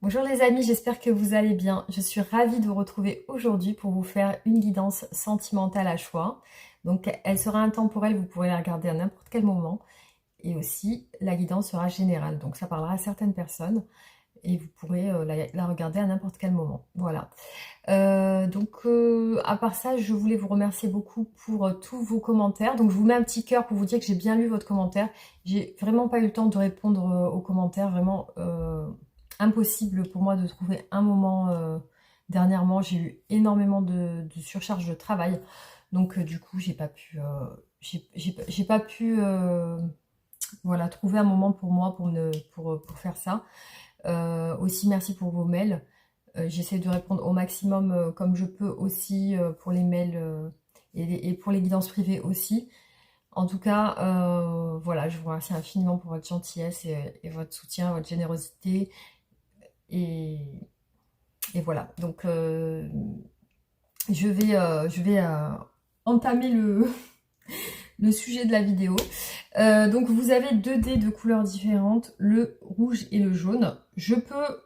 Bonjour les amis, j'espère que vous allez bien. Je suis ravie de vous retrouver aujourd'hui pour vous faire une guidance sentimentale à choix. Donc elle sera intemporelle, vous pourrez la regarder à n'importe quel moment. Et aussi la guidance sera générale, donc ça parlera à certaines personnes et vous pourrez la regarder à n'importe quel moment. Voilà. À part ça, je voulais vous remercier beaucoup pour tous vos commentaires. Donc je vous mets un petit cœur pour vous dire que j'ai bien lu votre commentaire. J'ai vraiment pas eu le temps de répondre aux commentaires, vraiment impossible pour moi de trouver un moment dernièrement. J'ai eu énormément de surcharge de travail, donc du coup j'ai pas pu, j'ai pas pu voilà, trouver un moment pour moi pour faire ça. Aussi merci pour vos mails. J'essaie de répondre au maximum comme je peux aussi pour les mails et pour les guidances privées aussi. En tout cas, voilà, je vous remercie infiniment pour votre gentillesse et votre soutien, votre générosité. Et, et voilà, donc je vais entamer le sujet de la vidéo. Donc vous avez deux dés de couleurs différentes, le rouge et le jaune. Je peux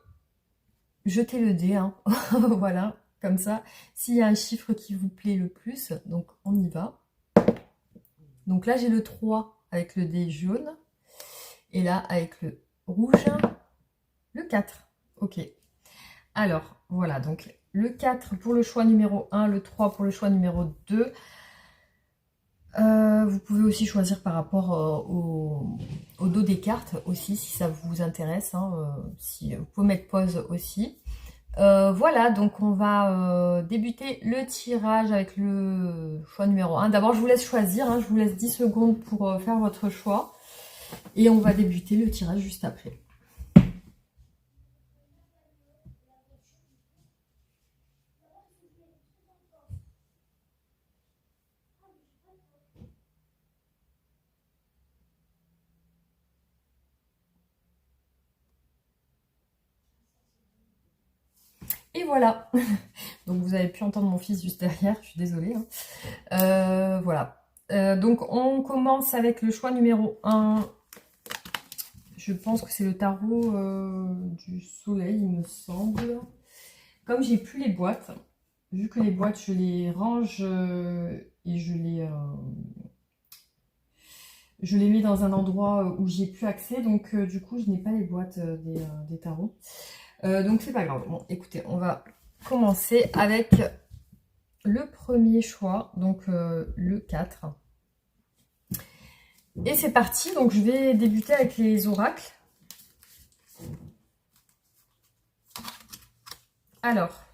jeter le dé, hein. Voilà, comme ça. S'il y a un chiffre qui vous plaît le plus, donc on y va. Donc là j'ai le 3 avec le dé jaune. Et là avec le rouge, le 4. Ok. Alors, voilà, donc le 4 pour le choix numéro 1, le 3 pour le choix numéro 2. Vous pouvez aussi choisir par rapport au dos des cartes aussi, si ça vous intéresse. Hein, si, vous pouvez mettre pause aussi. Voilà, donc on va débuter le tirage avec le choix numéro 1. D'abord, je vous laisse choisir, hein, je vous laisse 10 secondes pour faire votre choix. Et on va débuter le tirage juste après. Et voilà. Donc vous avez pu entendre mon fils juste derrière, je suis désolée. Hein. Voilà. Donc on commence avec le choix numéro 1. Je pense que c'est le tarot du soleil, il me semble. Comme j'ai plus les boîtes, vu que les boîtes je les range et je les mets dans un endroit où j'ai plus accès, donc du coup je n'ai pas les boîtes des tarots. Donc c'est pas grave. Bon, écoutez, on va commencer avec le premier choix, donc le 4. Et c'est parti, donc je vais débuter avec les oracles. Alors,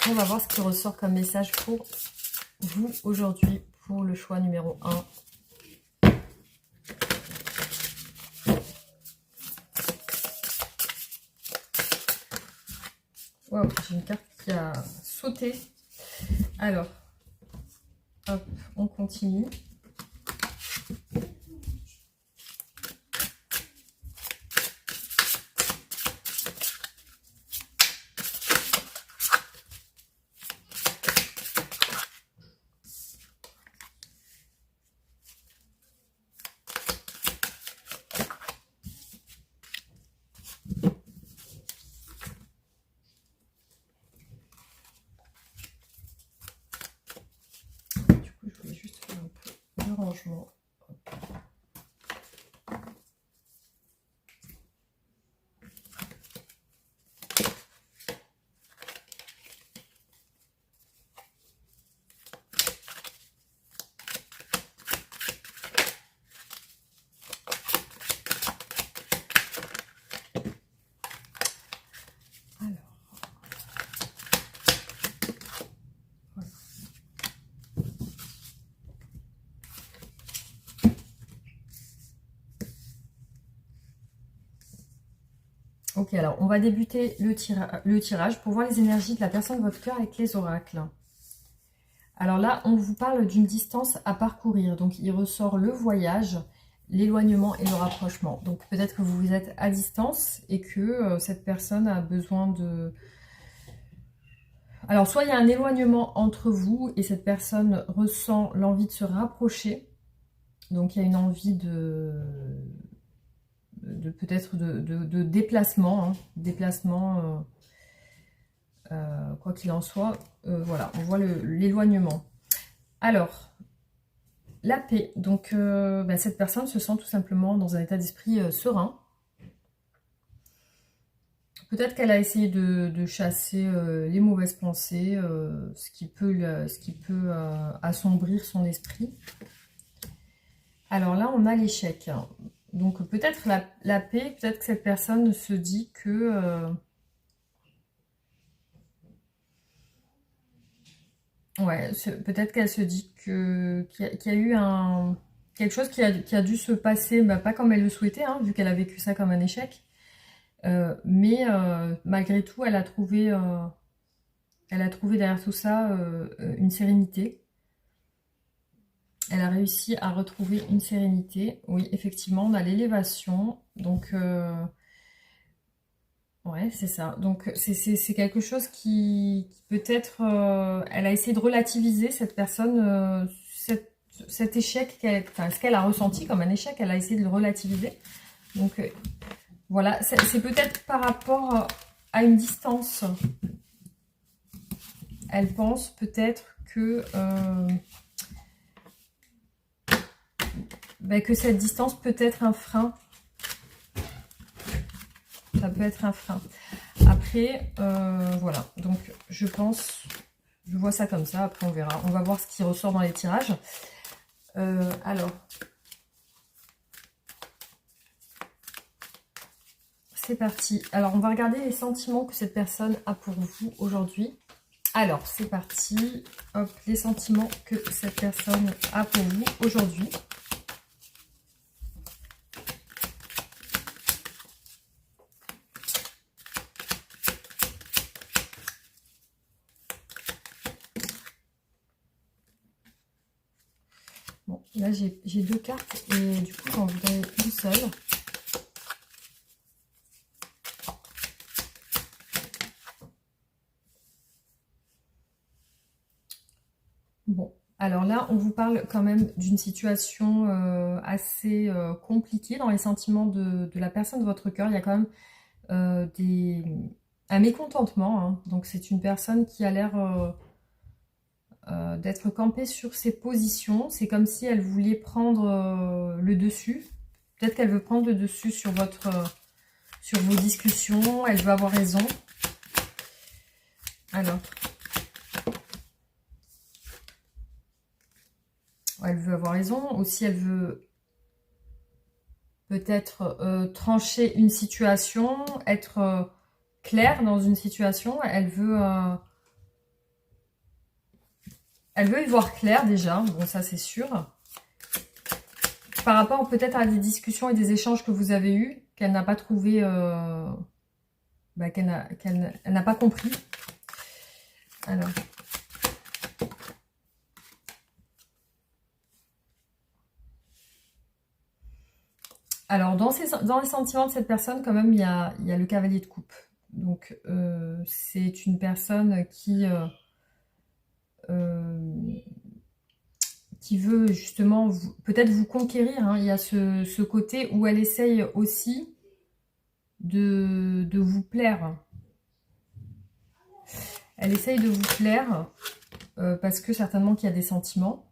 on va voir ce qui ressort comme message pour vous aujourd'hui pour le choix numéro 1. Wow, j'ai une carte qui a sauté. Alors, hop, on continue. Rangement. Ok, alors on va débuter le tirage pour voir les énergies de la personne de votre cœur avec les oracles. Alors là, on vous parle d'une distance à parcourir. Donc il ressort le voyage, l'éloignement et le rapprochement. Donc peut-être que vous êtes à distance et que cette personne a besoin de... Alors soit il y a un éloignement entre vous et cette personne ressent l'envie de se rapprocher. Donc il y a une envie peut-être de déplacement, hein, déplacement, quoi qu'il en soit. Voilà, on voit l'éloignement. Alors, la paix. Donc, bah, cette personne se sent tout simplement dans un état d'esprit serein. Peut-être qu'elle a essayé de chasser les mauvaises pensées, ce qui peut assombrir son esprit. Alors là, on a l'échec. Donc peut-être la paix, peut-être que cette personne se dit que... ouais, peut-être qu'elle se dit qu'il y a eu quelque chose qui a dû se passer, bah, pas comme elle le souhaitait, hein, vu qu'elle a vécu ça comme un échec. Mais malgré tout, elle a trouvé derrière tout ça une sérénité. Elle a réussi à retrouver une sérénité. Oui, effectivement, on a l'élévation. Donc, ouais, c'est ça. Donc, c'est quelque chose qui peut-être... elle a essayé de relativiser, cette personne, cet échec, enfin, ce qu'elle a ressenti comme un échec, elle a essayé de le relativiser. Donc, voilà, c'est peut-être par rapport à une distance. Elle pense peut-être que... ben, que cette distance peut être un frein. Ça peut être un frein. Après, voilà. Donc, je pense... Je vois ça comme ça. Après, on verra. On va voir ce qui ressort dans les tirages. Alors... C'est parti. Alors, on va regarder les sentiments que cette personne a pour vous aujourd'hui. Alors, c'est parti. Hop, les sentiments que cette personne a pour vous aujourd'hui. Bon, là, j'ai deux cartes et du coup, j'en voudrais une seule. Bon, alors là, on vous parle quand même d'une situation assez compliquée dans les sentiments de la personne de votre cœur. Il y a quand même un mécontentement, hein. Donc, c'est une personne qui a l'air d'être campée sur ses positions. C'est comme si elle voulait prendre le dessus. Peut-être qu'elle veut prendre le dessus sur sur vos discussions. Elle veut avoir raison. Alors... elle veut avoir raison. Aussi, elle veut peut-être trancher une situation, être claire dans une situation. Elle veut y voir clair déjà. Bon, ça, c'est sûr. Par rapport peut-être à des discussions et des échanges que vous avez eus, qu'elle n'a pas trouvé... bah, qu'elle n'a pas compris. Alors... Alors, dans les sentiments de cette personne, quand même, il y a le cavalier de coupe. Donc, c'est une personne qui veut justement peut-être vous conquérir, hein. Il y a ce côté où elle essaye aussi de vous plaire. Elle essaye de vous plaire parce que certainement qu'il y a des sentiments.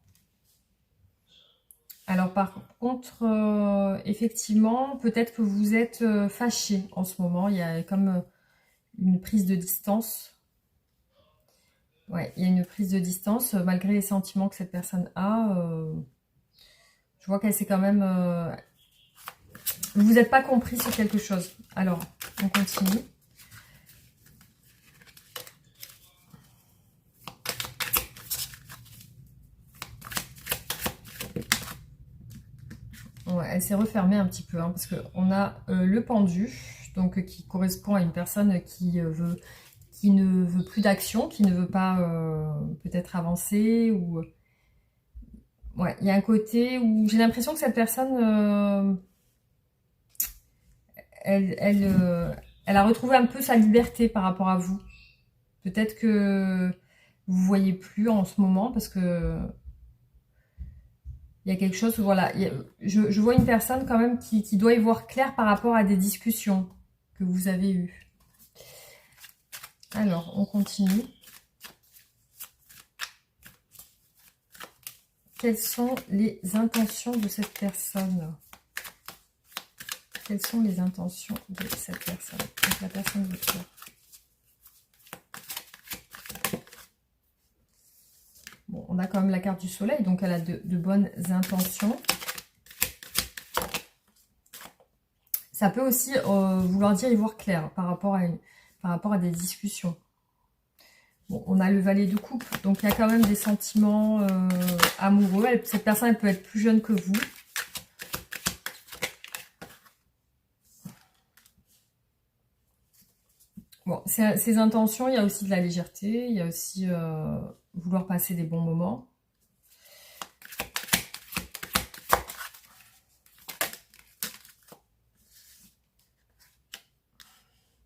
Alors par contre, effectivement, peut-être que vous êtes fâché en ce moment. Il y a comme une prise de distance. Ouais, il y a une prise de distance malgré les sentiments que cette personne a. Je vois qu'elle s'est quand même... vous n'êtes pas compris sur quelque chose. Alors, on continue. Ouais, elle s'est refermée un petit peu, hein, parce qu'on a le pendu, donc qui correspond à une personne qui ne veut plus d'action, qui ne veut pas peut-être avancer, ou... Ouais, il y a un côté où j'ai l'impression que cette personne, elle a retrouvé un peu sa liberté par rapport à vous. Peut-être que vous ne voyez plus en ce moment, parce que Il y a quelque chose, voilà. Je vois une personne quand même qui doit y voir clair par rapport à des discussions que vous avez eues. Alors, on continue. Quelles sont les intentions de cette personne? Quelles sont les intentions de cette personne? Donc, la personne de votre cœur. Bon, on a quand même la carte du soleil, donc elle a de bonnes intentions. Ça peut aussi vouloir dire y voir clair par rapport à des discussions. Bon, on a le valet de coupe, donc il y a quand même des sentiments amoureux. Cette personne, elle peut être plus jeune que vous. Bon, ces intentions, il y a aussi de la légèreté, il y a aussi vouloir passer des bons moments.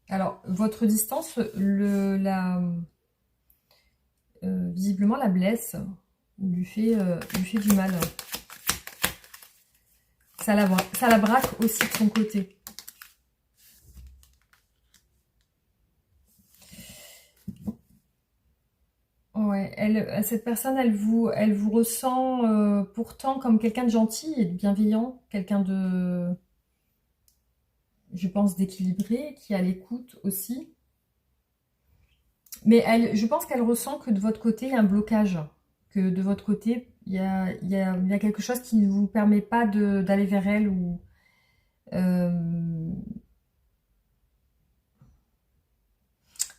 Alors, votre distance, visiblement la blesse, lui fait du mal. Ça la braque aussi de son côté. Ouais, cette personne, elle vous ressent pourtant comme quelqu'un de gentil et de bienveillant, quelqu'un de, je pense, d'équilibré, qui est à l'écoute aussi. Mais je pense qu'elle ressent que de votre côté, il y a un blocage. Que de votre côté, il y a quelque chose qui ne vous permet pas d'aller vers elle. Ou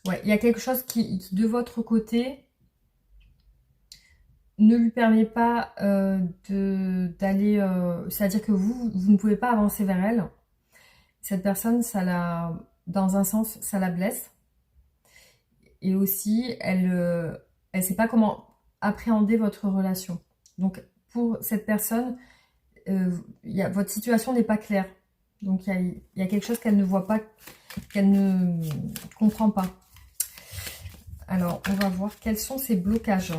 ouais, il y a quelque chose qui, de votre côté, ne lui permet pas d'aller... c'est-à-dire que vous ne pouvez pas avancer vers elle. Cette personne, dans un sens, ça la blesse. Et aussi, elle ne sait pas comment appréhender votre relation. Donc, pour cette personne, votre situation n'est pas claire. Donc, il y a quelque chose qu'elle ne voit pas, qu'elle ne comprend pas. Alors, on va voir quels sont ces blocages.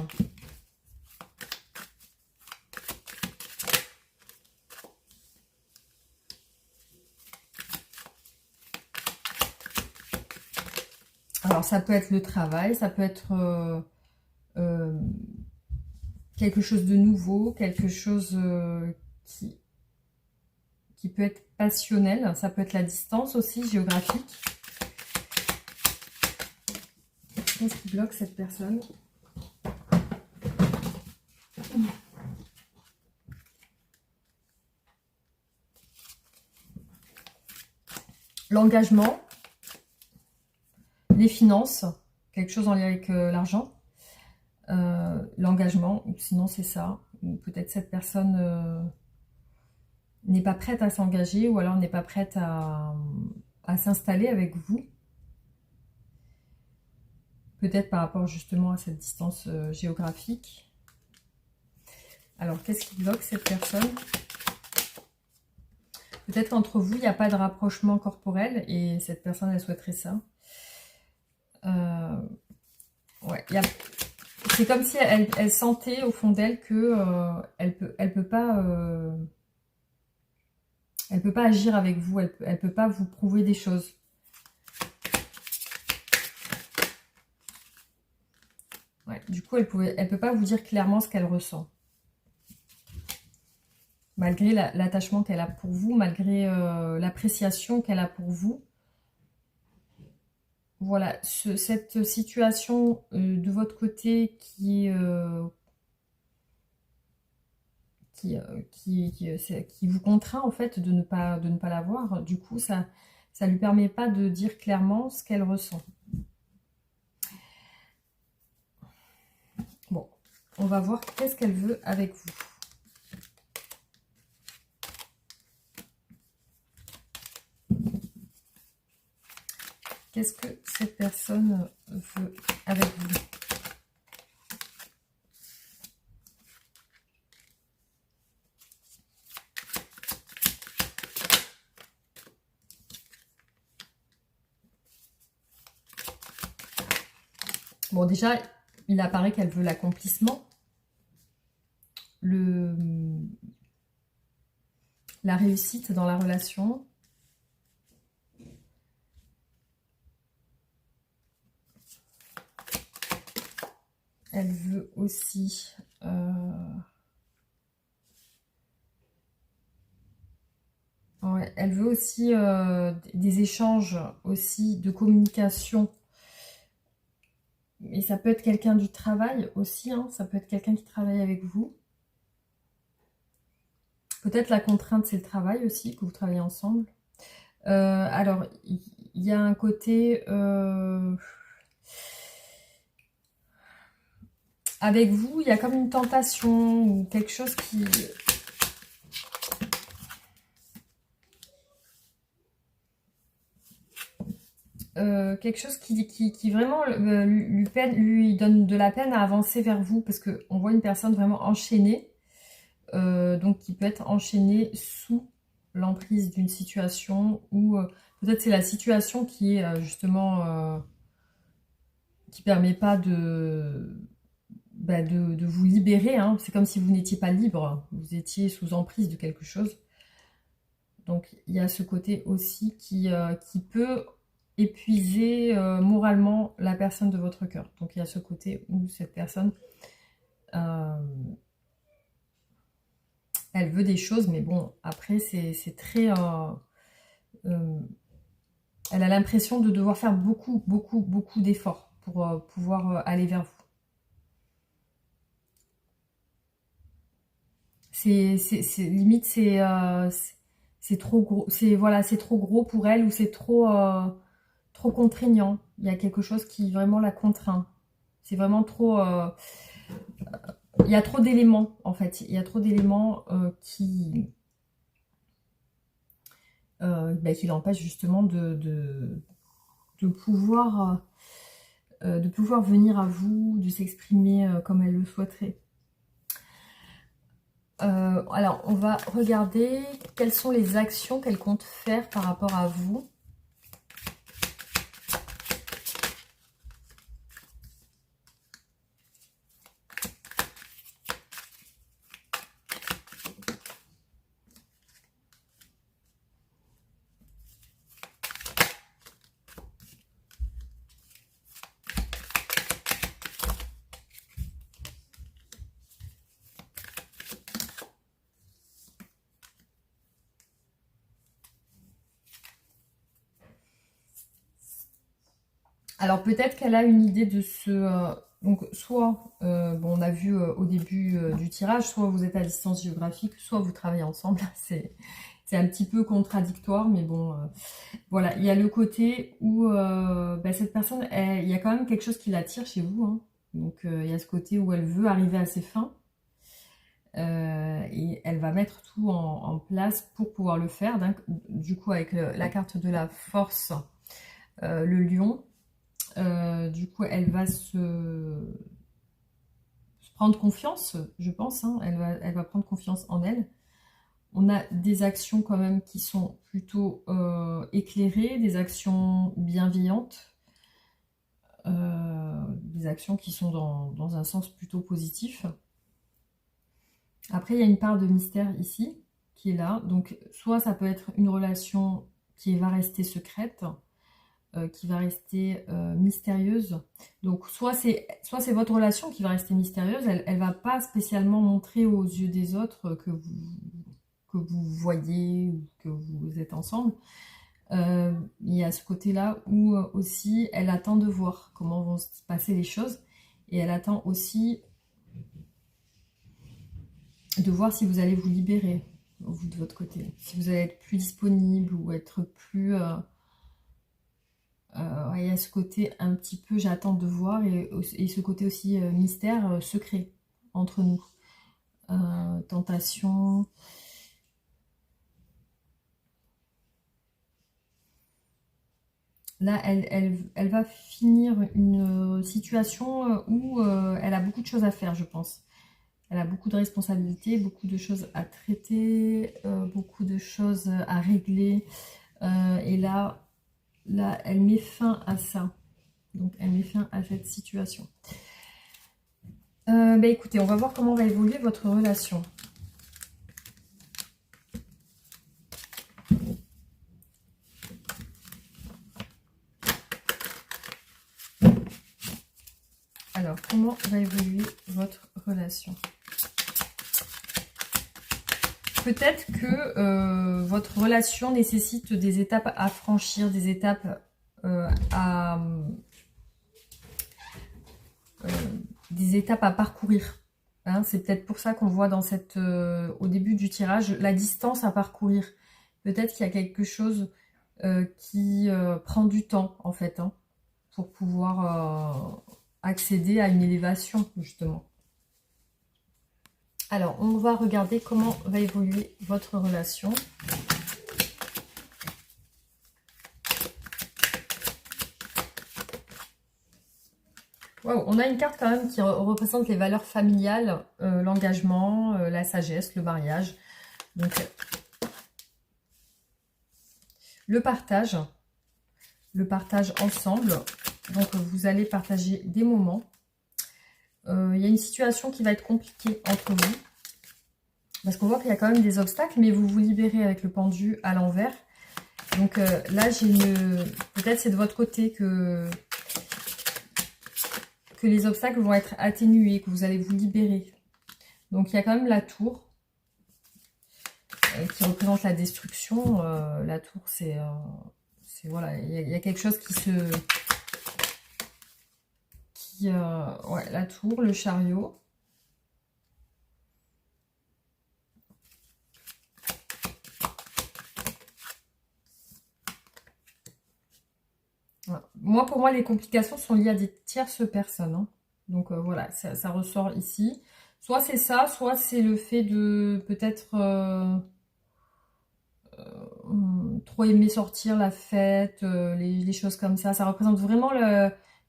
Alors, ça peut être le travail, ça peut être quelque chose de nouveau, quelque chose qui peut être passionnel. Ça peut être la distance aussi, géographique. Qu'est-ce qui bloque cette personne? L'engagement, les finances, quelque chose en lien avec l'argent, l'engagement, sinon c'est ça. Peut-être cette personne n'est pas prête à s'engager ou alors n'est pas prête à s'installer avec vous. Peut-être par rapport justement à cette distance géographique. Alors, qu'est-ce qui bloque cette personne? Peut-être qu'entre vous, il n'y a pas de rapprochement corporel et cette personne, elle souhaiterait ça. Ouais, c'est comme si elle sentait au fond d'elle que elle peut pas agir avec vous, elle peut pas vous prouver des choses. Ouais, du coup, elle peut pas vous dire clairement ce qu'elle ressent. Malgré l'attachement qu'elle a pour vous, malgré l'appréciation qu'elle a pour vous. Voilà, cette situation de votre côté qui vous contraint en fait de ne pas l'avoir, du coup ça lui permet pas de dire clairement ce qu'elle ressent. Bon, on va voir qu'est-ce qu'elle veut avec vous. Qu'est-ce que cette personne veut avec vous? Bon, déjà, il apparaît qu'elle veut l'accomplissement. la réussite dans la relation. Elle veut aussi ouais, elle veut aussi des échanges aussi de communication. Et ça peut être quelqu'un du travail aussi, hein, ça peut être quelqu'un qui travaille avec vous. Peut-être la contrainte, c'est le travail aussi, que vous travaillez ensemble. Alors, il y a un côté... avec vous, il y a comme une tentation ou quelque chose qui... quelque chose qui vraiment lui donne de la peine à avancer vers vous, parce qu'on voit une personne vraiment enchaînée, donc qui peut être enchaînée sous l'emprise d'une situation, ou peut-être c'est la situation qui est justement qui permet pas de vous libérer, hein. C'est comme si vous n'étiez pas libre, vous étiez sous emprise de quelque chose. Donc il y a ce côté aussi qui peut épuiser moralement la personne de votre cœur. Donc il y a ce côté où cette personne, elle veut des choses, mais bon, après c'est très... elle a l'impression de devoir faire beaucoup, beaucoup, beaucoup d'efforts pour pouvoir aller vers vous. Limite, c'est trop gros, voilà, c'est trop gros pour elle, ou c'est trop contraignant. Il y a quelque chose qui vraiment la contraint. C'est vraiment trop... il y a trop d'éléments, en fait. Il y a trop d'éléments qui l'empêchent justement de pouvoir venir à vous, de s'exprimer comme elle le souhaiterait. Alors, on va regarder quelles sont les actions qu'elle compte faire par rapport à vous. Alors peut-être qu'elle a une idée de ce... donc soit, bon, on a vu au début du tirage, soit vous êtes à distance géographique, soit vous travaillez ensemble. C'est un petit peu contradictoire, mais bon, voilà. Il y a le côté où cette personne, il y a quand même quelque chose qui l'attire chez vous, hein. Donc il y a ce côté où elle veut arriver à ses fins. Et elle va mettre tout en place pour pouvoir le faire. Donc, du coup, avec la carte de la force, le lion, du coup, elle va se prendre confiance, je pense, hein. Elle va prendre confiance en elle. On a des actions quand même qui sont plutôt éclairées, des actions bienveillantes, des actions qui sont dans un sens plutôt positif. Après, il y a une part de mystère ici qui est là. Donc, soit ça peut être une relation qui va rester secrète, qui va rester mystérieuse. Donc, soit c'est votre relation qui va rester mystérieuse. Elle ne va pas spécialement montrer aux yeux des autres que vous voyez ou que vous êtes ensemble. Il y a ce côté-là où aussi, elle attend de voir comment vont se passer les choses. Et elle attend aussi de voir si vous allez vous libérer, vous de votre côté. Si vous allez être plus disponible ou être plus... il y a ce côté un petit peu j'attends de voir, et ce côté aussi mystère, secret entre nous. Tentation. Là, elle va finir une situation où elle a beaucoup de choses à faire, je pense. Elle a beaucoup de responsabilités, beaucoup de choses à traiter, beaucoup de choses à régler. Et là, elle met fin à ça. Donc, elle met fin à cette situation. Écoutez, on va voir comment va évoluer votre relation. Alors, comment va évoluer votre relation? Peut-être que votre relation nécessite des étapes à franchir, des étapes à parcourir. Hein, c'est peut-être pour ça qu'on voit dans au début du tirage la distance à parcourir. Peut-être qu'il y a quelque chose qui prend du temps en fait, hein, pour pouvoir accéder à une élévation justement. Alors, on va regarder comment va évoluer votre relation. Wow, on a une carte quand même qui représente les valeurs familiales, l'engagement, la sagesse, le mariage. Donc, le partage ensemble. Donc, vous allez partager des moments. Il y a une situation qui va être compliquée entre vous. Parce qu'on voit qu'il y a quand même des obstacles, mais vous vous libérez avec le pendu à l'envers. Donc là, peut-être c'est de votre côté que les obstacles vont être atténués, que vous allez vous libérer. Donc il y a quand même la tour qui représente la destruction. La tour, c'est voilà, il y a quelque chose ouais, la tour, le chariot. Moi, pour moi, les complications sont liées à des tierces personnes. Hein. Donc voilà, ça ressort ici. Soit c'est ça, soit c'est le fait de peut-être trop aimer sortir, la fête, les choses comme ça. Ça représente vraiment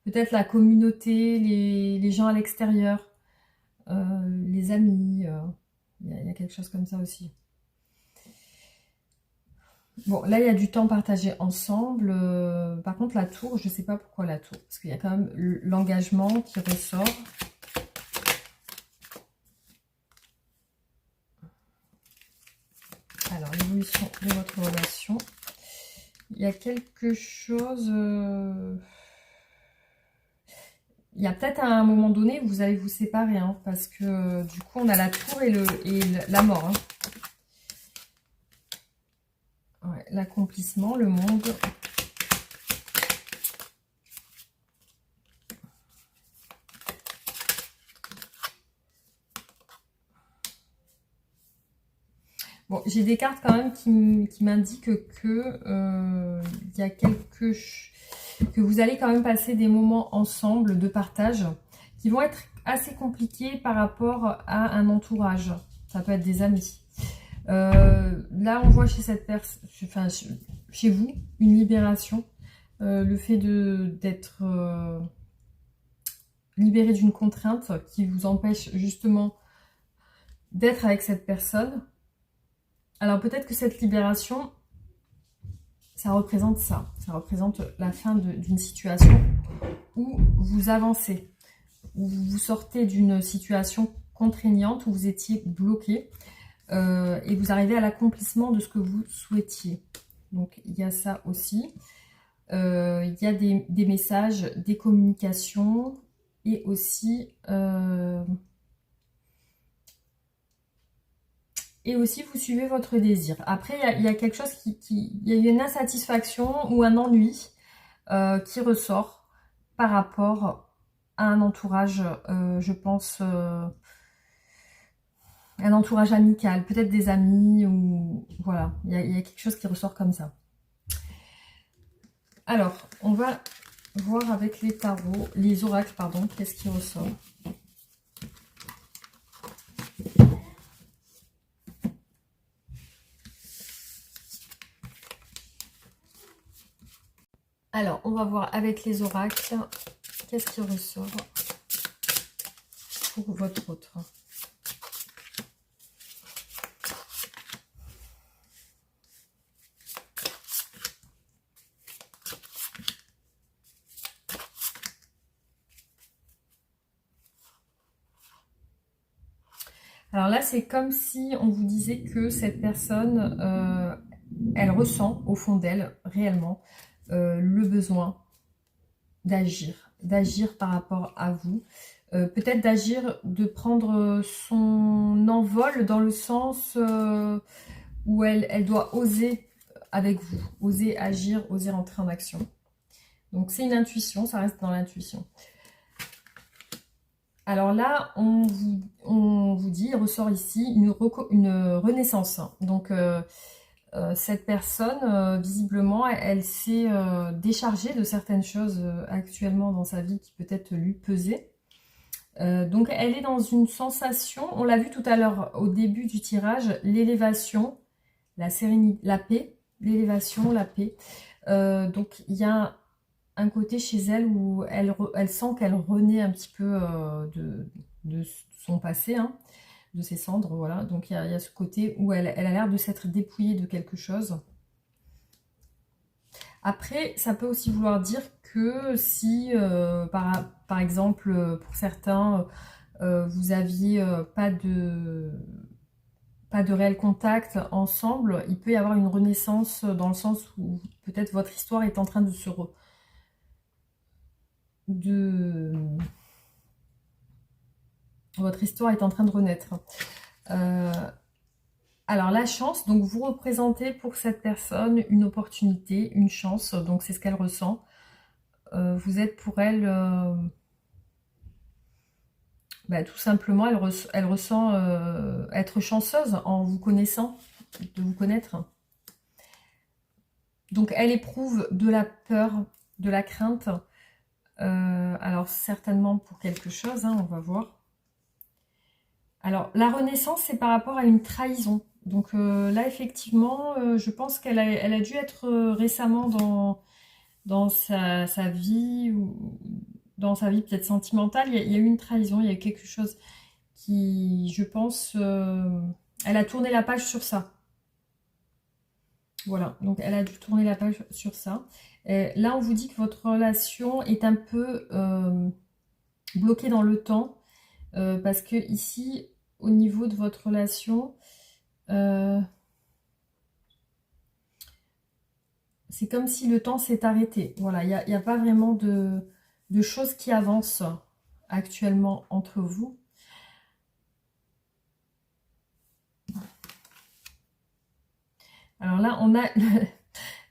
peut-être la communauté, les gens à l'extérieur, les amis. Il y a quelque chose comme ça aussi. Bon, là, il y a du temps partagé ensemble. Par contre, la tour, je ne sais pas pourquoi la tour. Parce qu'il y a quand même l'engagement qui ressort. Alors, l'évolution de votre relation. Il y a quelque chose... Il y a peut-être à un moment donné, vous allez vous séparer. Hein, parce que du coup, on a la tour et la mort. Hein. Ouais, l'accomplissement, le monde. Bon, j'ai des cartes quand même qui m'indiquent que y a que vous allez quand même passer des moments ensemble de partage qui vont être assez compliqués par rapport à un entourage. Ça peut être des amis. Là, on voit chez cette personne, enfin, chez vous, une libération. Le fait d'être libéré d'une contrainte qui vous empêche justement d'être avec cette personne. Alors peut-être que cette libération, ça représente ça. Ça représente la fin d'une situation où vous avancez, où vous sortez d'une situation contraignante, où vous étiez bloqué. Et vous arrivez à l'accomplissement de ce que vous souhaitiez. Donc il y a ça aussi. Il y a des messages, des communications et aussi vous suivez votre désir. Après il y a quelque chose il y a une insatisfaction ou un ennui qui ressort par rapport à un entourage, je pense. Un entourage amical, peut-être des amis, ou voilà, il y a quelque chose qui ressort comme ça. Alors, on va voir avec les tarots, les oracles, pardon, qu'est-ce qui ressort. Alors, on va voir avec les oracles, qu'est-ce qui ressort pour votre autre. Alors là, c'est comme si on vous disait que cette personne, elle ressent au fond d'elle, réellement, le besoin d'agir par rapport à vous. Peut-être d'agir, de prendre son envol dans le sens où elle doit oser avec vous, oser agir, oser rentrer en action. Donc c'est une intuition, ça reste dans l'intuition. Alors là, on vous dit, il ressort ici une renaissance. Donc cette personne, visiblement, elle s'est déchargée de certaines choses actuellement dans sa vie qui peut-être lui pesaient. Donc elle est dans une sensation, on l'a vu tout à l'heure au début du tirage, l'élévation, la sérénité, la paix, l'élévation, la paix. Donc il y a un côté chez elle où elle sent qu'elle renaît un petit peu de son passé, hein, de ses cendres, voilà. Donc il y a ce côté où elle a l'air de s'être dépouillée de quelque chose. Après, ça peut aussi vouloir dire que si, par exemple, pour certains, vous aviez pas de réel contact ensemble, il peut y avoir une renaissance dans le sens où peut-être votre histoire est en train de se votre histoire est en train de renaître. Alors la chance, donc vous représentez pour cette personne une opportunité, une chance, donc c'est ce qu'elle ressent. Vous êtes pour elle, tout simplement, elle ressent être chanceuse en vous connaissant, de vous connaître. Donc elle éprouve de la peur, de la crainte, alors certainement pour quelque chose, hein, on va voir. Alors la renaissance, c'est par rapport à une trahison. Donc là, effectivement, je pense qu'elle a dû être récemment dans sa vie, ou dans sa vie peut-être sentimentale, il y a eu une trahison, il y a eu quelque chose qui, je pense, elle a tourné la page sur ça. Voilà, donc elle a dû tourner la page sur ça. Et là, on vous dit que votre relation est un peu bloquée dans le temps, parce que ici, au niveau de votre relation, c'est comme si le temps s'est arrêté. Voilà, il n'y a pas vraiment de choses qui avancent actuellement entre vous. Alors là, on a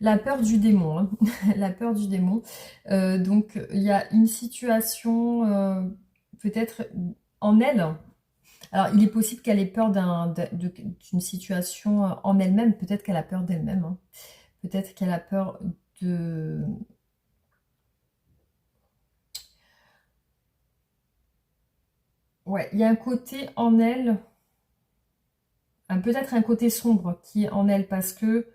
la peur du démon. Hein. La peur du démon. Donc, il y a une situation peut-être en elle. Alors, il est possible qu'elle ait peur d'une situation en elle-même. Peut-être qu'elle a peur d'elle-même. Hein. Peut-être qu'elle a peur de... Ouais, il y a un côté en elle, peut-être un côté sombre qui est en elle, parce que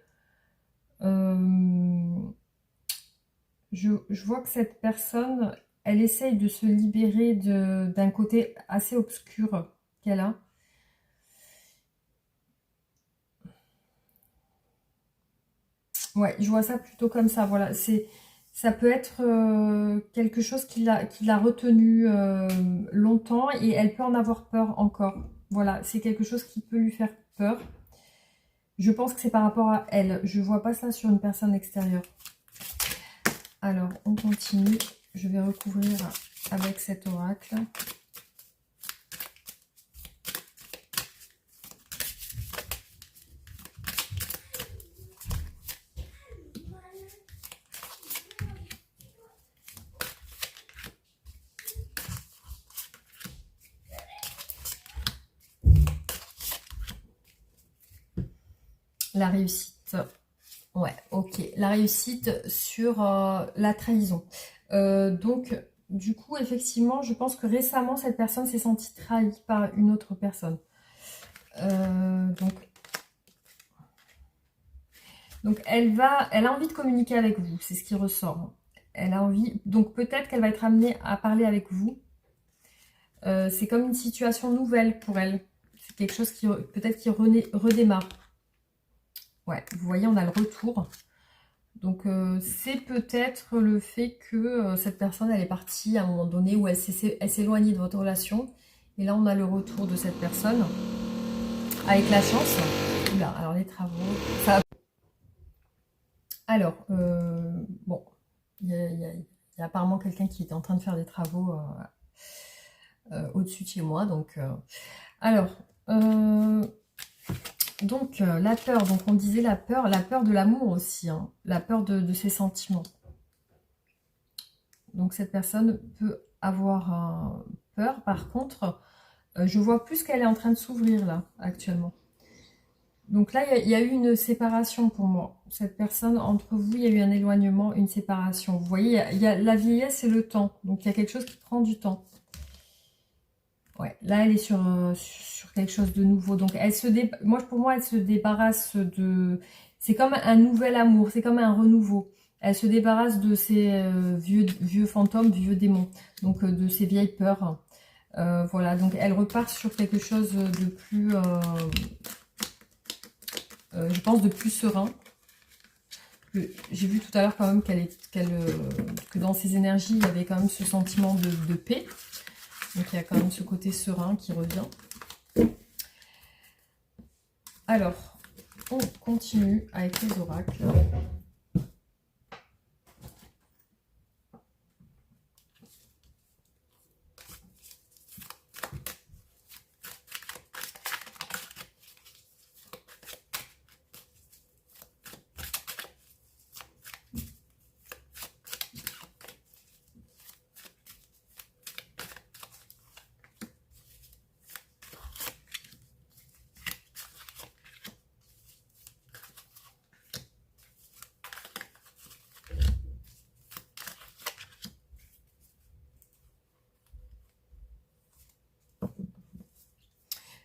je vois que cette personne, elle essaye de se libérer d'un côté assez obscur qu'elle a. Ouais, je vois ça plutôt comme ça, voilà. Ça peut être quelque chose qui l'a retenu longtemps, et elle peut en avoir peur encore. Voilà, c'est quelque chose qui peut lui faire peur. Je pense que c'est par rapport à elle. Je ne vois pas ça sur une personne extérieure. Alors, on continue. Je vais recouvrir avec cet oracle. La réussite. Ouais, ok. La réussite sur la trahison. Donc, du coup, effectivement, je pense que récemment, cette personne s'est sentie trahie par une autre personne. Donc elle a envie de communiquer avec vous, c'est ce qui ressort. Elle a envie, donc peut-être qu'elle va être amenée à parler avec vous. C'est comme une situation nouvelle pour elle. C'est quelque chose qui peut-être qui redémarre. Ouais, vous voyez, on a le retour. Donc c'est peut-être le fait que cette personne, elle est partie à un moment donné où elle s'est éloignée de votre relation. Et là, on a le retour de cette personne avec la chance. Oula, alors les travaux, ça... Alors, bon, il y a Il y a apparemment quelqu'un qui est en train de faire des travaux au-dessus de chez moi. Donc, alors, la peur. Donc, on disait la peur de l'amour aussi. Hein, la peur de ses sentiments. Donc, cette personne peut avoir peur. Par contre, je vois plus qu'elle est en train de s'ouvrir là, actuellement. Donc là, il y a eu une séparation pour moi. Cette personne, entre vous, il y a eu un éloignement, une séparation. Vous voyez, il y a la vieillesse et le temps. Donc il y a quelque chose qui prend du temps. Ouais, là, elle est sur quelque chose de nouveau. Donc pour moi, elle se débarrasse de... C'est comme un nouvel amour, c'est comme un renouveau. Elle se débarrasse de ces vieux fantômes, vieux démons. Donc de ces vieilles peurs. Voilà, donc elle repart sur quelque chose de plus... je pense de plus serein. J'ai vu tout à l'heure quand même que dans ses énergies, il y avait quand même ce sentiment de paix. Donc il y a quand même ce côté serein qui revient. Alors, on continue avec les oracles.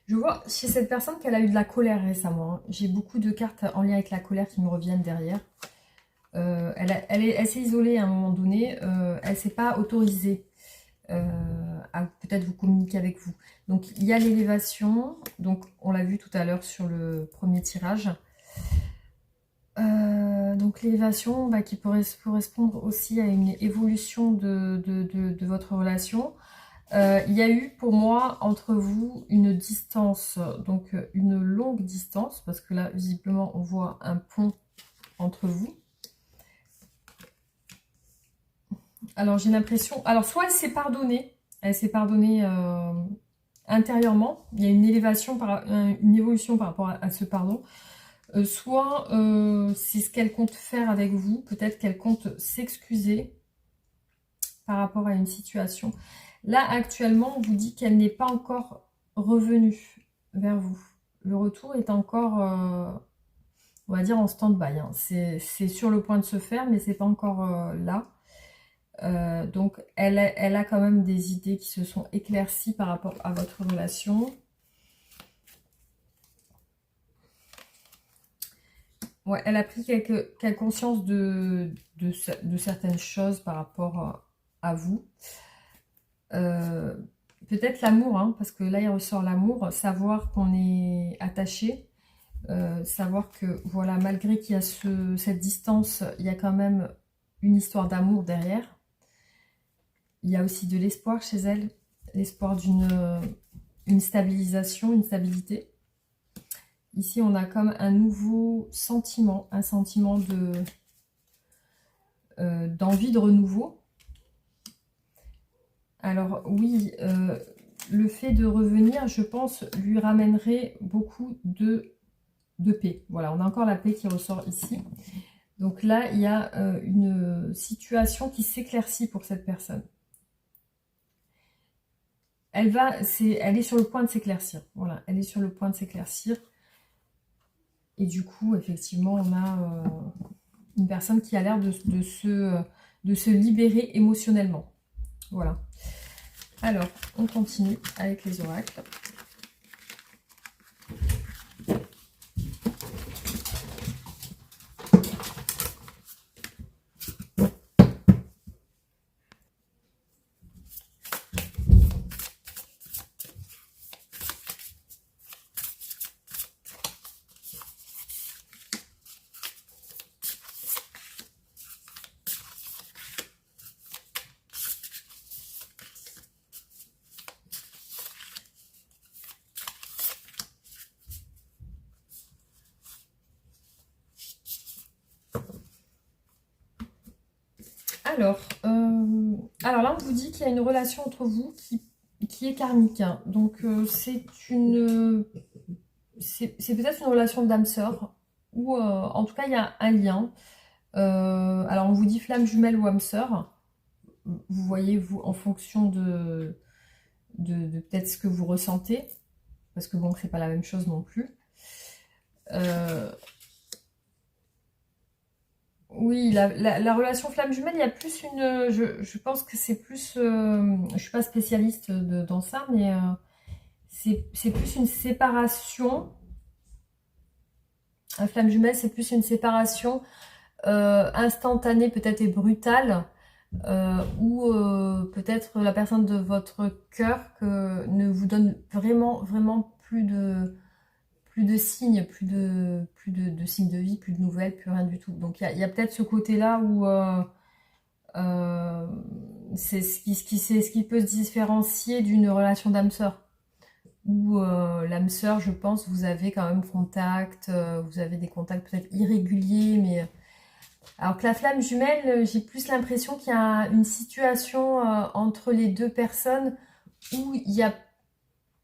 Je vois chez cette personne qu'elle a eu de la colère récemment. Hein. J'ai beaucoup de cartes en lien avec la colère qui me reviennent derrière. Elle s'est isolée à un moment donné. Elle ne s'est pas autorisée à peut-être vous communiquer avec vous. Donc il y a l'élévation. Donc on l'a vu tout à l'heure sur le premier tirage. Donc l'élévation qui pourrait correspondre aussi à une évolution de votre relation. Il y a eu pour moi entre vous une distance, donc une longue distance, parce que là visiblement on voit un pont entre vous. Alors j'ai l'impression, alors soit elle s'est pardonnée intérieurement, il y a une élévation, une évolution par rapport à ce pardon, soit c'est ce qu'elle compte faire avec vous, peut-être qu'elle compte s'excuser par rapport à une situation. Là, actuellement, on vous dit qu'elle n'est pas encore revenue vers vous. Le retour est encore, on va dire, en stand-by. Hein. C'est sur le point de se faire, mais c'est pas encore là. Donc, elle a quand même des idées qui se sont éclaircies par rapport à votre relation. Ouais, elle a pris quelques conscience de certaines choses par rapport à vous. Peut-être l'amour, hein, parce que là il ressort l'amour, savoir qu'on est attaché, savoir que voilà, malgré qu'il y a cette distance, il y a quand même une histoire d'amour derrière. Il y a aussi de l'espoir chez elle, l'espoir d'une stabilisation, une stabilité. Ici on a comme un nouveau sentiment, un sentiment d'envie de renouveau. Alors oui, le fait de revenir, je pense, lui ramènerait beaucoup de paix. Voilà, on a encore la paix qui ressort ici. Donc là, il y a une situation qui s'éclaircit pour cette personne. Elle est sur le point de s'éclaircir. Voilà, elle est sur le point de s'éclaircir. Et du coup, effectivement, on a une personne qui a l'air de se libérer émotionnellement. Voilà. Alors, on continue avec les oracles. Alors, Alors là, on vous dit qu'il y a une relation entre vous qui est karmique, hein. Donc, c'est peut-être une relation d'âme-sœur, ou en tout cas, il y a un lien. Alors, on vous dit flamme jumelle ou âme sœur. Vous voyez, vous, en fonction de peut-être ce que vous ressentez, parce que bon, c'est pas la même chose non plus. Oui, la relation flamme jumelle, il y a plus une. Je pense que c'est plus. Je suis pas spécialiste dans ça, mais c'est plus une séparation. La flamme jumelle, c'est plus une séparation instantanée, peut-être et brutale, ou peut-être la personne de votre cœur que ne vous donne vraiment, vraiment plus de signes, de signes de vie, plus de nouvelles, plus rien du tout. Donc il y a peut-être ce côté-là où c'est ce qui peut se différencier d'une relation d'âme-sœur. Où l'âme sœur, je pense, vous avez quand même contact, vous avez des contacts peut-être irréguliers, mais alors que la flamme jumelle, j'ai plus l'impression qu'il y a une situation entre les deux personnes où il y a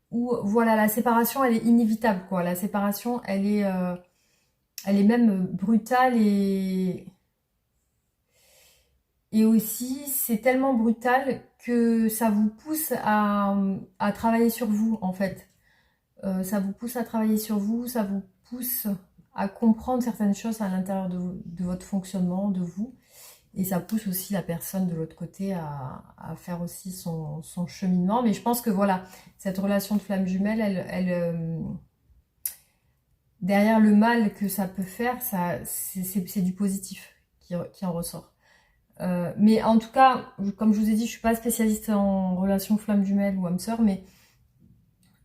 où voilà, la séparation elle est inévitable quoi. La séparation elle est même brutale et aussi c'est tellement brutal que ça vous pousse à travailler sur vous en fait. Ça vous pousse à travailler sur vous, ça vous pousse à comprendre certaines choses à l'intérieur de votre fonctionnement, de vous. Et ça pousse aussi la personne de l'autre côté à faire aussi son cheminement. Mais je pense que voilà, cette relation de flamme jumelle, derrière le mal que ça peut faire, c'est du positif qui en ressort. Mais en tout cas, comme je vous ai dit, je suis pas spécialiste en relation flamme jumelle ou âme sœur, mais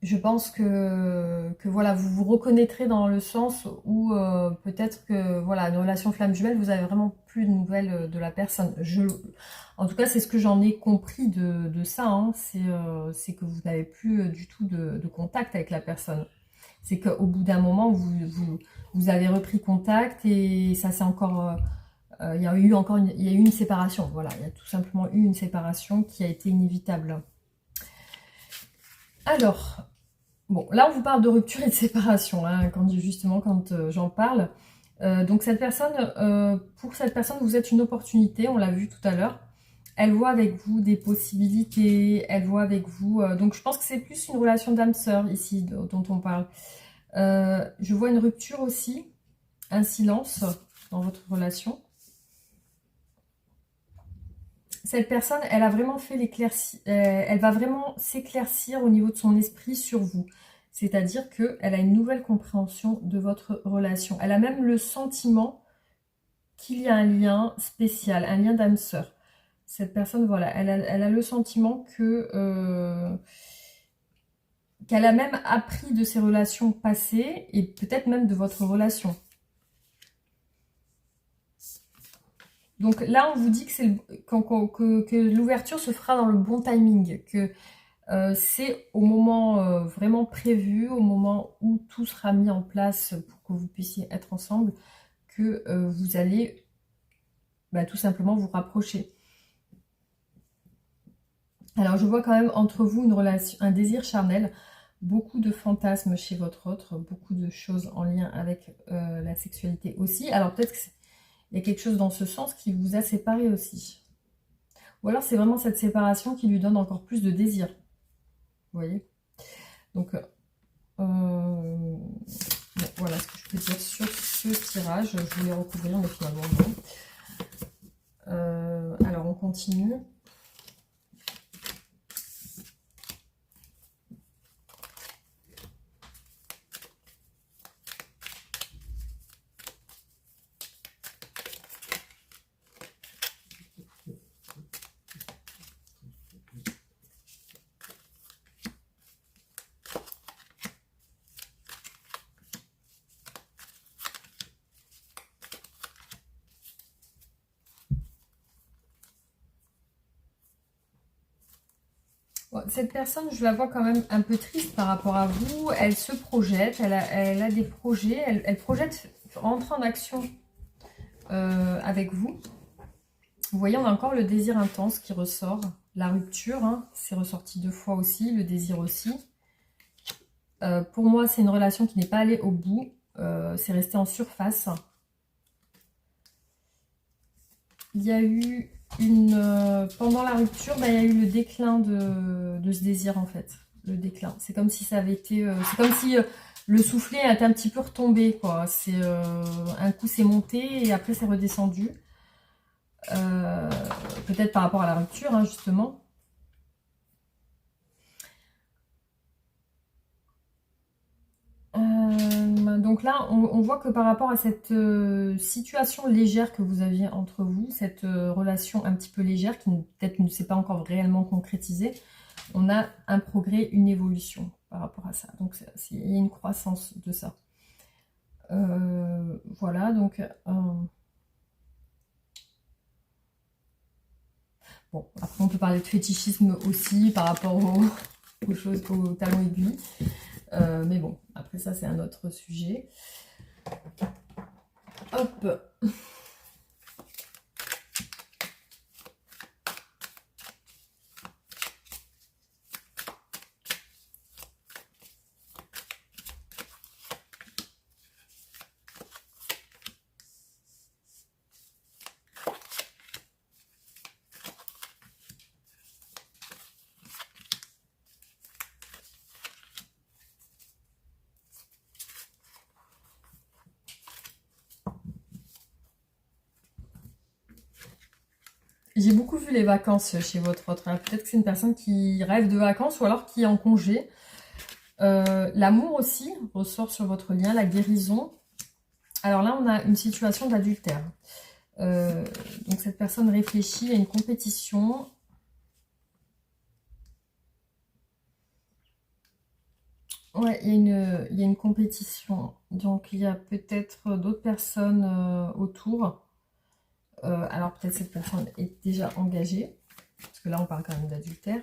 je pense que voilà, vous vous reconnaîtrez dans le sens où peut-être que voilà, une relation flamme jumelle, vous avez vraiment plus de nouvelles de la personne. En tout cas, c'est ce que j'en ai compris de ça, hein. C'est que vous n'avez plus du tout de contact avec la personne. C'est qu'au bout d'un moment, vous avez repris contact et ça c'est encore... il y a eu encore il y a eu une séparation. Voilà, il y a tout simplement eu une séparation qui a été inévitable. Alors, bon, là on vous parle de rupture et de séparation, hein, justement quand j'en parle. Donc cette personne, pour cette personne, vous êtes une opportunité, on l'a vu tout à l'heure. Elle voit avec vous des possibilités, elle voit avec vous... donc je pense que c'est plus une relation d'âme-sœur ici dont on parle. Je vois une rupture aussi, un silence dans votre relation. Cette personne, elle a vraiment fait l'éclaircie, elle va vraiment s'éclaircir au niveau de son esprit sur vous. C'est-à-dire qu'elle a une nouvelle compréhension de votre relation. Elle a même le sentiment qu'il y a un lien spécial, un lien d'âme sœur. Cette personne, voilà, elle a le sentiment qu'elle a même appris de ses relations passées et peut-être même de votre relation. Donc là, on vous dit que l'ouverture se fera dans le bon timing, que c'est au moment vraiment prévu, au moment où tout sera mis en place pour que vous puissiez être ensemble, que vous allez tout simplement vous rapprocher. Alors je vois quand même entre vous une relation, un désir charnel, beaucoup de fantasmes chez votre autre, beaucoup de choses en lien avec la sexualité aussi. Alors peut-être qu'il y a quelque chose dans ce sens qui vous a séparé aussi. Ou alors c'est vraiment cette séparation qui lui donne encore plus de désir. Vous voyez? Donc bon, voilà ce que je peux dire sur ce tirage. Je voulais recouvrir, mais finalement non. Alors on continue. Cette personne, je la vois quand même un peu triste par rapport à vous. Elle se projette, elle a des projets, elle projette rentrer en action avec vous. Vous voyez, on a encore le désir intense qui ressort. La rupture, hein, c'est ressorti 2 fois aussi, le désir aussi. Pour moi, c'est une relation qui n'est pas allée au bout. C'est resté en surface. Il y a eu pendant la rupture, il y a eu le déclin de ce désir en fait. Le déclin. C'est comme si ça avait été... c'est comme si le soufflet est un petit peu retombé, quoi. C'est un coup c'est monté et après c'est redescendu. Peut-être par rapport à la rupture, hein, justement. Donc là, on voit que par rapport à cette situation légère que vous aviez entre vous, cette relation un petit peu légère qui peut-être ne s'est pas encore réellement concrétisée, on a un progrès, une évolution par rapport à ça. Donc il y a une croissance de ça. Voilà, donc... bon, après on peut parler de fétichisme aussi par rapport aux choses, aux talons aiguilles. Mais bon, après ça c'est un autre sujet. Hop. J'ai beaucoup vu les vacances chez votre autre. Peut-être que c'est une personne qui rêve de vacances ou alors qui est en congé. L'amour aussi ressort sur votre lien, la guérison. Alors là, on a une situation d'adultère. Donc cette personne réfléchit à une compétition. Ouais, il y a une compétition. Donc il y a peut-être d'autres personnes autour. Alors peut-être cette personne est déjà engagée. Parce que là, on parle quand même d'adultère.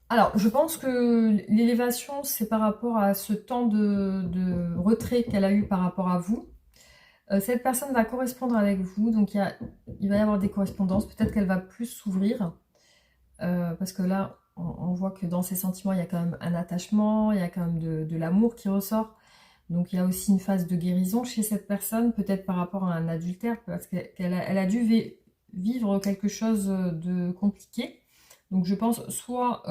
Alors, je pense que l'élévation, c'est par rapport à ce temps de retrait qu'elle a eu par rapport à vous. Cette personne va correspondre avec vous, donc il va y avoir des correspondances. Peut-être qu'elle va plus s'ouvrir, parce que là, on voit que dans ses sentiments, il y a quand même un attachement, il y a quand même de l'amour qui ressort. Donc, il y a aussi une phase de guérison chez cette personne, peut-être par rapport à un adultère, parce qu'elle a dû vivre quelque chose de compliqué. Donc je pense soit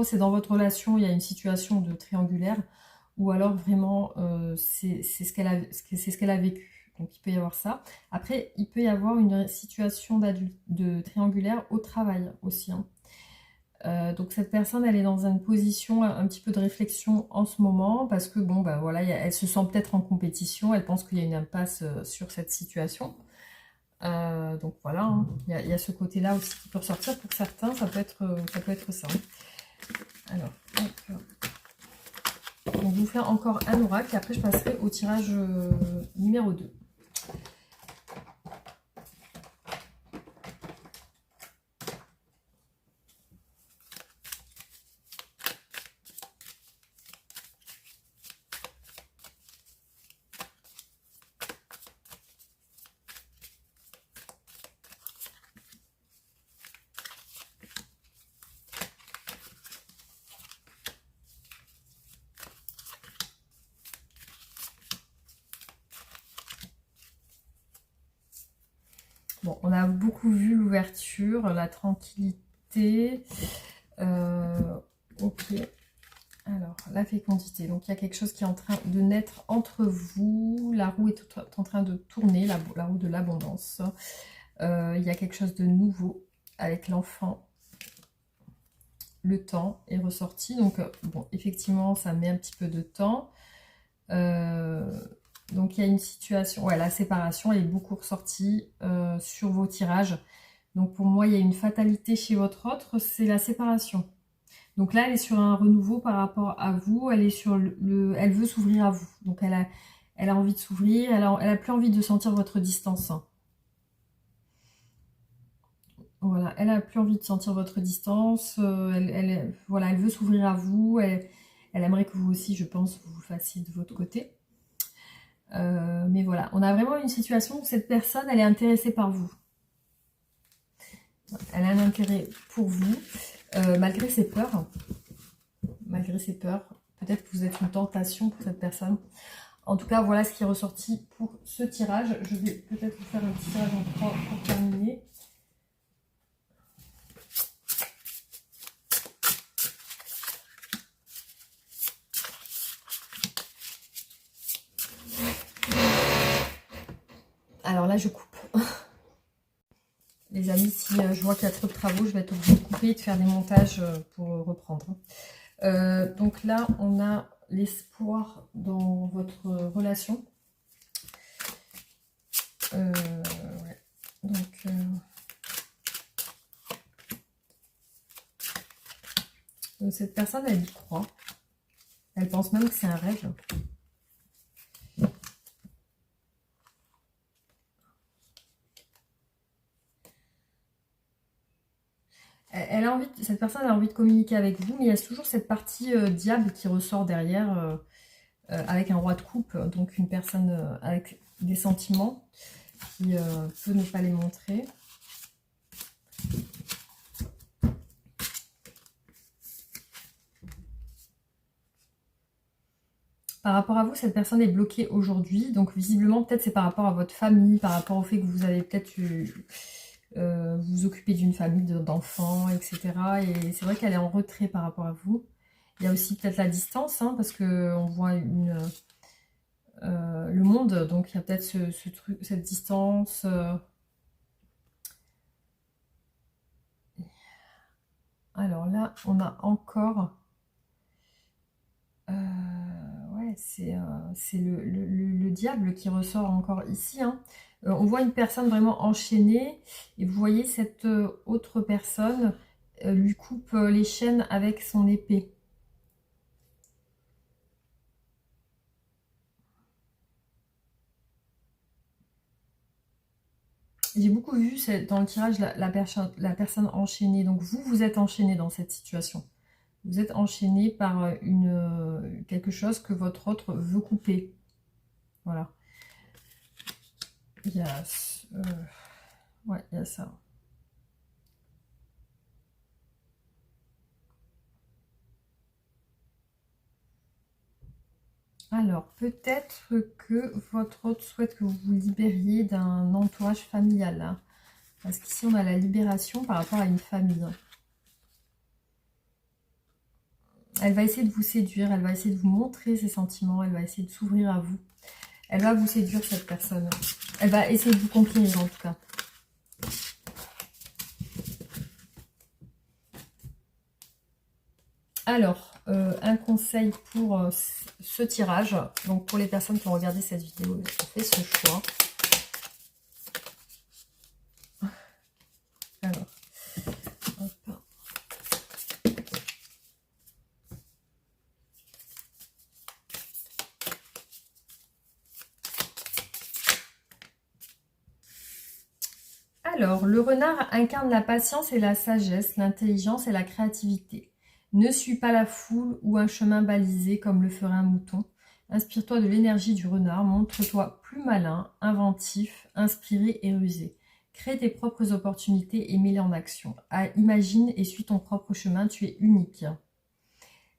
c'est dans votre relation, il y a une situation de triangulaire, ou alors vraiment c'est ce qu'elle a vécu. Donc il peut y avoir ça. Après, il peut y avoir une situation de triangulaire au travail aussi, hein. Donc cette personne, elle est dans une position un petit peu de réflexion en ce moment, parce que bon, bah voilà, elle se sent peut-être en compétition, elle pense qu'il y a une impasse sur cette situation. Donc voilà, hein. Il y a ce côté-là aussi qui peut ressortir. Pour certains, ça peut être ça. Alors, donc, je vais vous faire encore un oracle et après je passerai au tirage numéro 2. Bon, on a beaucoup vu l'ouverture, la tranquillité. Ok. Alors, la fécondité. Donc, il y a quelque chose qui est en train de naître entre vous. La roue est en train de tourner, la roue de l'abondance. Il y a quelque chose de nouveau avec l'enfant. Le temps est ressorti. Donc, bon, effectivement, ça met un petit peu de temps. Donc, il y a une situation... Ouais, la séparation, elle est beaucoup ressortie sur vos tirages. Donc, pour moi, il y a une fatalité chez votre autre, c'est la séparation. Donc là, elle est sur un renouveau par rapport à vous. Elle est sur elle veut s'ouvrir à vous. Donc elle a envie de s'ouvrir. Elle a plus envie de sentir votre distance. Voilà, elle a plus envie de sentir votre distance. Voilà, elle veut s'ouvrir à vous. Elle aimerait que vous aussi, je pense, vous fassiez de votre côté. Mais voilà, on a vraiment une situation où cette personne, elle est intéressée par vous. Elle a un intérêt pour vous, malgré ses peurs. Malgré ses peurs. Peut-être que vous êtes une tentation pour cette personne. En tout cas, voilà ce qui est ressorti pour ce tirage. Je vais peut-être vous faire un petit tirage en 3 pour terminer. Alors là, je coupe. Les amis, si je vois qu'il y a trop de travaux, je vais être obligée de couper et de faire des montages pour reprendre. Donc là, on a l'espoir dans votre relation. Ouais. Donc cette personne, elle y croit. Elle pense même que c'est un rêve. Cette personne a envie de communiquer avec vous, mais il y a toujours cette partie diable qui ressort derrière avec un roi de coupe, donc une personne avec des sentiments qui peut ne pas les montrer. Par rapport à vous, cette personne est bloquée aujourd'hui, donc visiblement peut-être c'est par rapport à votre famille, par rapport au fait que vous avez peut-être vous occuper d'une famille d'enfants, etc. Et c'est vrai qu'elle est en retrait par rapport à vous. Il y a aussi peut-être la distance, hein, parce qu'on voit le monde, donc il y a peut-être ce truc, cette distance. Alors là, on a encore... ouais, c'est le diable qui ressort encore ici, hein. On voit une personne vraiment enchaînée, et vous voyez cette autre personne lui coupe les chaînes avec son épée. J'ai beaucoup vu dans le tirage la personne enchaînée. Donc vous êtes enchaîné dans cette situation. Vous êtes enchaîné par quelque chose que votre autre veut couper. Voilà. Il y a, ouais, il y a ça. Alors, peut-être que votre autre souhaite que vous vous libériez d'un entourage familial, hein. Parce qu'ici, on a la libération par rapport à une famille. Elle va essayer de vous séduire, elle va essayer de vous montrer ses sentiments, elle va essayer de s'ouvrir à vous. Elle va vous séduire, cette personne. Elle va essayer de vous conquérir, en tout cas. Alors, un conseil pour ce tirage. Donc, pour les personnes qui ont regardé cette vidéo, qui ont fait ce choix. Alors, hop. Alors, le renard incarne la patience et la sagesse, l'intelligence et la créativité. Ne suis pas la foule ou un chemin balisé comme le ferait un mouton. Inspire-toi de l'énergie du renard, montre-toi plus malin, inventif, inspiré et rusé. Crée tes propres opportunités et mets-les en action. Imagine et suis ton propre chemin, tu es unique.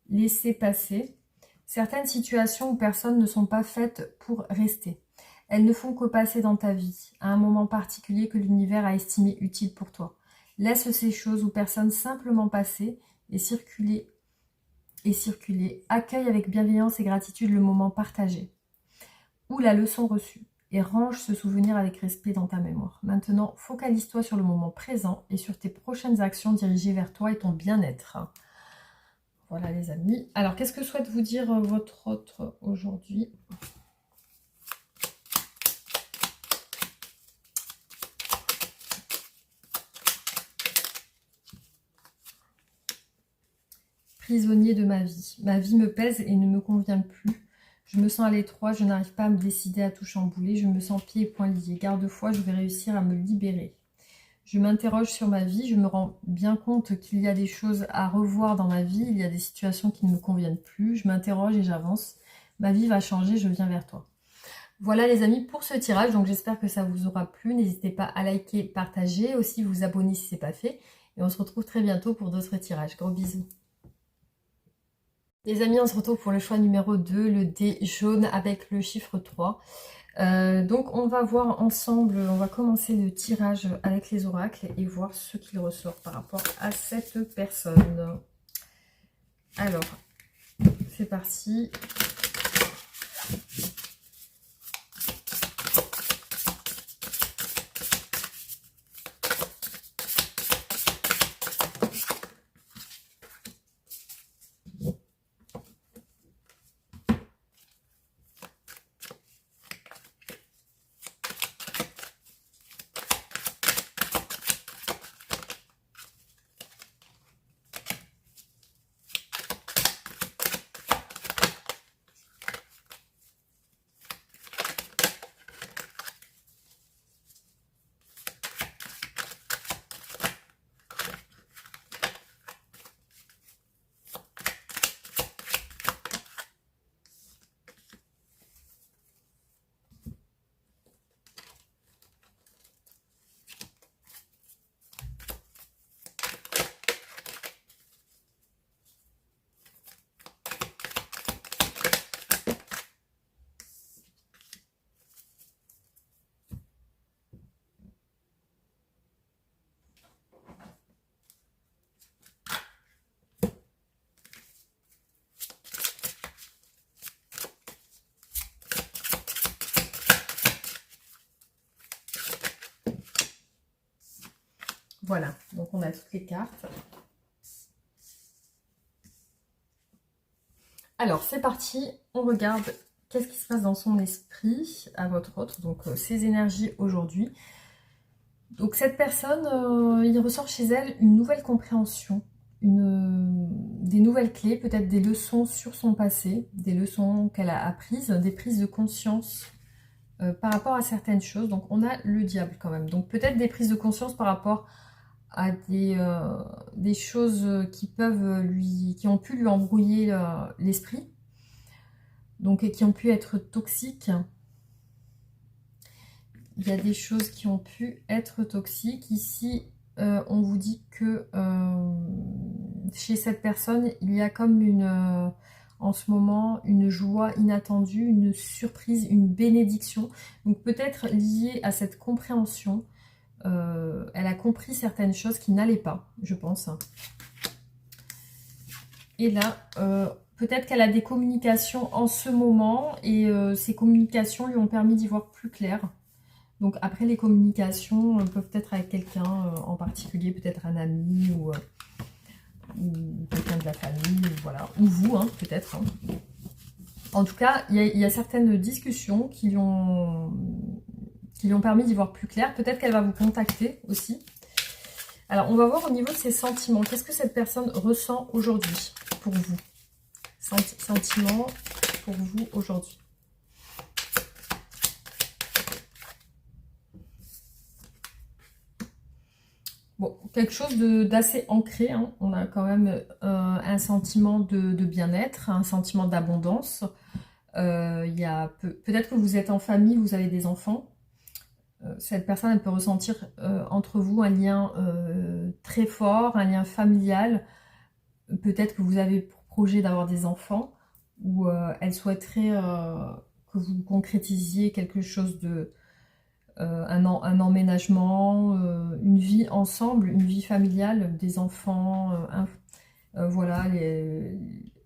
Laissez passer. Certaines situations ou personnes ne sont pas faites pour rester. Elles ne font que passer dans ta vie, à un moment particulier que l'univers a estimé utile pour toi. Laisse ces choses ou personnes simplement passer et circuler. Accueille avec bienveillance et gratitude le moment partagé ou la leçon reçue et range ce souvenir avec respect dans ta mémoire. Maintenant, focalise-toi sur le moment présent et sur tes prochaines actions dirigées vers toi et ton bien-être. Voilà les amis. Alors, qu'est-ce que souhaite vous dire votre autre aujourd'hui ? prisonnier de ma vie. Ma vie me pèse et ne me convient plus. Je me sens à l'étroit, je n'arrive pas à me décider à tout chambouler. Je me sens pieds et poings liés. Garde-foi, je vais réussir à me libérer. Je m'interroge sur ma vie, je me rends bien compte qu'il y a des choses à revoir dans ma vie, il y a des situations qui ne me conviennent plus. Je m'interroge et j'avance. Ma vie va changer, je viens vers toi. Voilà les amis pour ce tirage, donc j'espère que ça vous aura plu. N'hésitez pas à liker, partager, aussi vous abonner si ce n'est pas fait. Et on se retrouve très bientôt pour d'autres tirages. Gros bisous. Les amis, on se retrouve pour le choix numéro 2, le dé jaune avec le chiffre 3. Donc on va voir ensemble, on va commencer le tirage avec les oracles et voir ce qu'il ressort par rapport à cette personne. Alors, c'est parti. Voilà, donc on a toutes les cartes. Alors, c'est parti, on regarde qu'est-ce qui se passe dans son esprit à votre autre, donc ses énergies aujourd'hui. Donc cette personne, il ressort chez elle une nouvelle compréhension, des nouvelles clés, peut-être des leçons sur son passé, des leçons qu'elle a apprises, des prises de conscience par rapport à certaines choses. Donc on a le diable quand même, donc peut-être des prises de conscience par rapport à des choses qui ont pu lui embrouiller l'esprit, donc et qui ont pu être toxiques. Il y a des choses qui ont pu être toxiques. Ici, on vous dit que chez cette personne, il y a comme en ce moment une joie inattendue, une surprise, une bénédiction. Donc peut-être liée à cette compréhension. Elle a compris certaines choses qui n'allaient pas, je pense. Et là, peut-être qu'elle a des communications en ce moment et ces communications lui ont permis d'y voir plus clair. Donc après, les communications peuvent être avec quelqu'un en particulier, peut-être un ami ou quelqu'un de la famille, voilà, ou vous, hein, peut-être. Hein. En tout cas, il y a certaines discussions qui lui ont permis d'y voir plus clair. Peut-être qu'elle va vous contacter aussi. Alors, on va voir au niveau de ses sentiments. Qu'est-ce que cette personne ressent aujourd'hui pour vous? Sentiments pour vous aujourd'hui. Bon, quelque chose d'assez ancré. Hein. On a quand même un sentiment de bien-être, un sentiment d'abondance. Peut-être que vous êtes en famille, vous avez des enfants. Cette personne, elle peut ressentir entre vous un lien très fort, un lien familial. Peut-être que vous avez pour projet d'avoir des enfants ou elle souhaiterait que vous concrétisiez quelque chose un emménagement, une vie ensemble, une vie familiale, des enfants, voilà,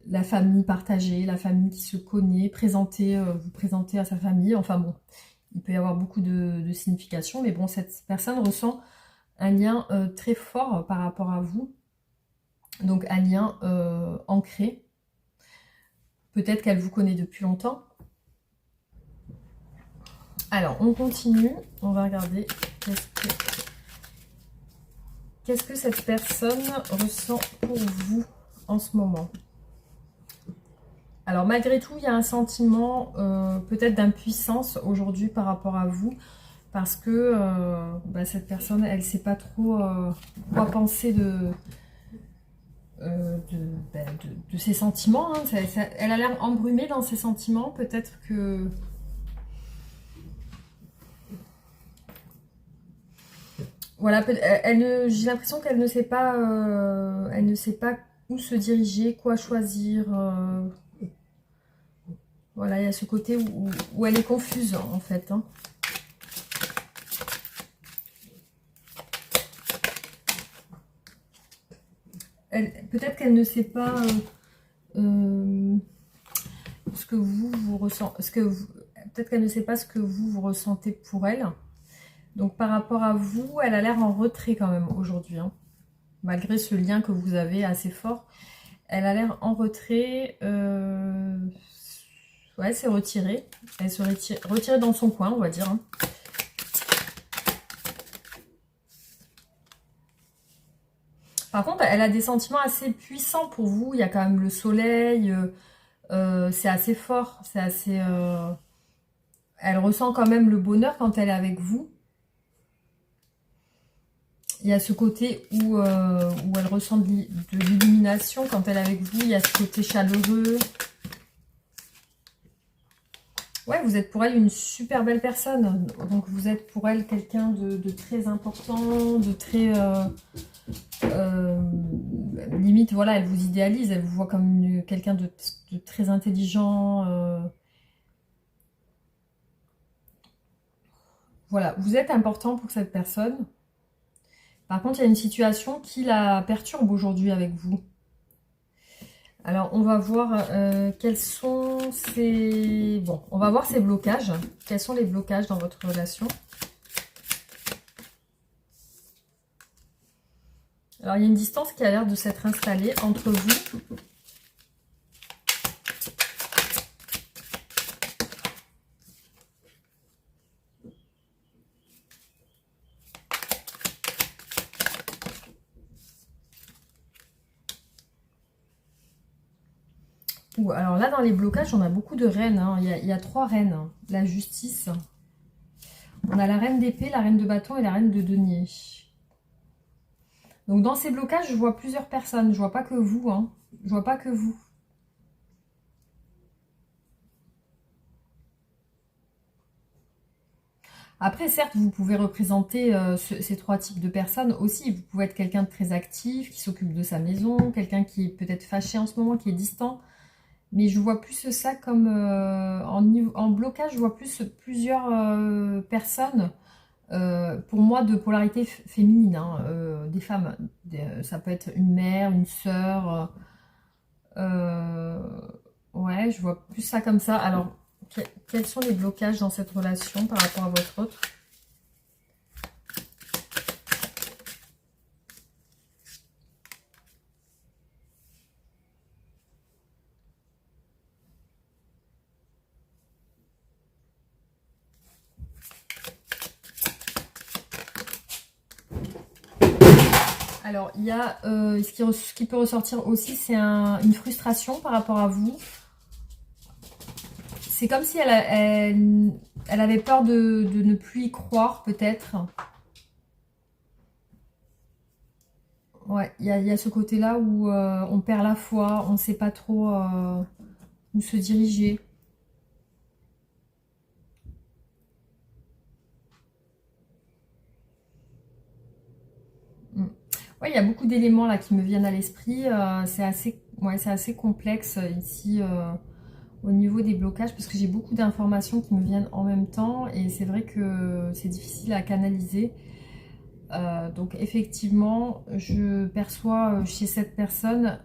la famille partagée, la famille qui se connaît, vous présenter à sa famille, enfin bon, il peut y avoir beaucoup de significations, mais bon, cette personne ressent un lien très fort par rapport à vous, donc un lien ancré. Peut-être qu'elle vous connaît depuis longtemps. Alors, on continue. On va regarder qu'est-ce que cette personne ressent pour vous en ce moment. Alors malgré tout, il y a un sentiment peut-être d'impuissance aujourd'hui par rapport à vous. Parce que cette personne, elle ne sait pas trop quoi penser de ses sentiments. Hein. Elle a l'air embrumée dans ses sentiments. Peut-être que... Voilà, j'ai l'impression qu'elle ne sait pas, elle ne sait pas où se diriger, quoi choisir. Voilà, il y a ce côté où elle est confuse en fait. Hein. Peut-être qu'elle ne sait pas ce que vous ressentez, peut-être qu'elle ne sait pas ce que vous ressentez pour elle. Donc par rapport à vous, elle a l'air en retrait quand même aujourd'hui. Hein. Malgré ce lien que vous avez assez fort, elle a l'air en retrait. Ouais, c'est retiré. Elle se retirée dans son coin, on va dire. Hein. Par contre, elle a des sentiments assez puissants pour vous. Il y a quand même le soleil. C'est assez fort. C'est assez... Elle ressent quand même le bonheur quand elle est avec vous. Il y a ce côté où elle ressent de l'illumination quand elle est avec vous. Il y a ce côté chaleureux. Ouais, vous êtes pour elle une super belle personne. Donc vous êtes pour elle quelqu'un de très important, de très... limite, voilà, elle vous idéalise. Elle vous voit comme quelqu'un de très intelligent. Voilà, vous êtes important pour cette personne. Par contre, il y a une situation qui la perturbe aujourd'hui avec vous. Alors, on va voir quels sont ces... Bon, on va voir ces blocages. Quels sont les blocages dans votre relation? Alors, il y a une distance qui a l'air de s'être installée entre vous. Alors là, dans les blocages, on a beaucoup de reines. Hein. Il y a 3 reines. Hein. La justice. On a la reine d'épée, la reine de bâton et la reine de denier. Donc dans ces blocages, je vois plusieurs personnes. Je vois pas que vous. Hein. Je vois pas que vous. Après, certes, vous pouvez représenter ces 3 types de personnes aussi. Vous pouvez être quelqu'un de très actif, qui s'occupe de sa maison, quelqu'un qui est peut-être fâché en ce moment, qui est distant. Mais je vois plus ça comme en blocage, je vois plus plusieurs personnes, pour moi, de polarité féminine, hein, des femmes. Ça peut être une mère, une sœur. Ouais, je vois plus ça comme ça. Alors, quels sont les blocages dans cette relation par rapport à votre autre? Alors, il y a ce qui peut ressortir aussi, c'est une frustration par rapport à vous. C'est comme si elle avait peur de ne plus y croire, peut-être. Ouais, il y a ce côté-là où on perd la foi, on ne sait pas trop où se diriger. Mm. Ouais, il y a beaucoup d'éléments là qui me viennent à l'esprit. C'est assez complexe ici au niveau des blocages parce que j'ai beaucoup d'informations qui me viennent en même temps et c'est vrai que c'est difficile à canaliser. Donc effectivement, je perçois chez cette personne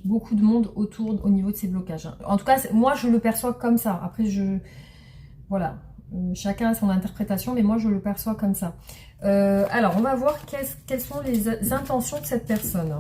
beaucoup de monde autour au niveau de ces blocages. Hein. En tout cas, moi je le perçois comme ça. Après, voilà, chacun a son interprétation, mais moi je le perçois comme ça. Alors, on va voir quelles sont les intentions de cette personne.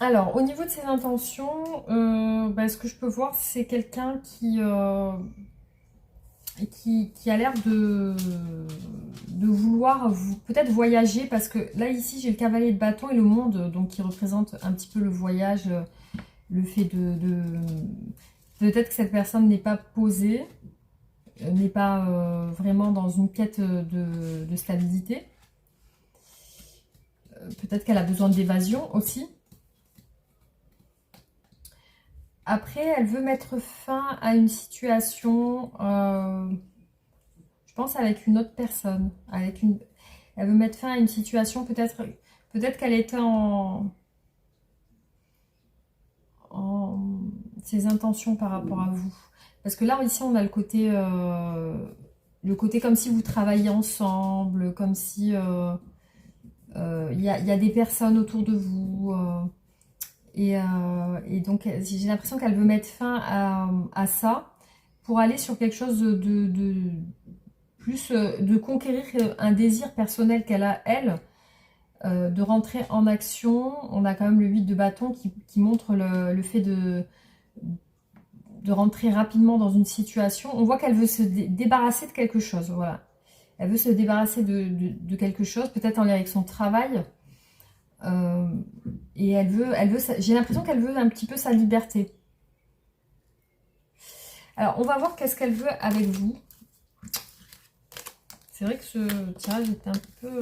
Alors, au niveau de ses intentions, ce que je peux voir, c'est quelqu'un qui a l'air de vouloir peut-être voyager, parce que là, ici, j'ai le cavalier de bâton et le monde, donc qui représente un petit peu le voyage, le fait peut-être que cette personne n'est pas posée, n'est pas vraiment dans une quête de stabilité. Peut-être qu'elle a besoin d'évasion aussi. Après, elle veut mettre fin à une situation, je pense avec une autre personne. Elle veut mettre fin à une situation, peut-être qu'elle était en ses intentions par rapport à vous. Parce que là, ici, on a le côté comme si vous travailliez ensemble, comme si il y a des personnes autour de vous. Et donc, j'ai l'impression qu'elle veut mettre fin à ça pour aller sur quelque chose de plus, de conquérir un désir personnel qu'elle a, elle, de rentrer en action. On a quand même le 8 de bâton qui montre le fait de rentrer rapidement dans une situation. On voit qu'elle veut se débarrasser de quelque chose, voilà. Elle veut se débarrasser de quelque chose, peut-être en lien avec son travail. Et j'ai l'impression qu'elle veut un petit peu sa liberté. Alors, on va voir qu'est-ce qu'elle veut avec vous. C'est vrai que ce tirage est un peu...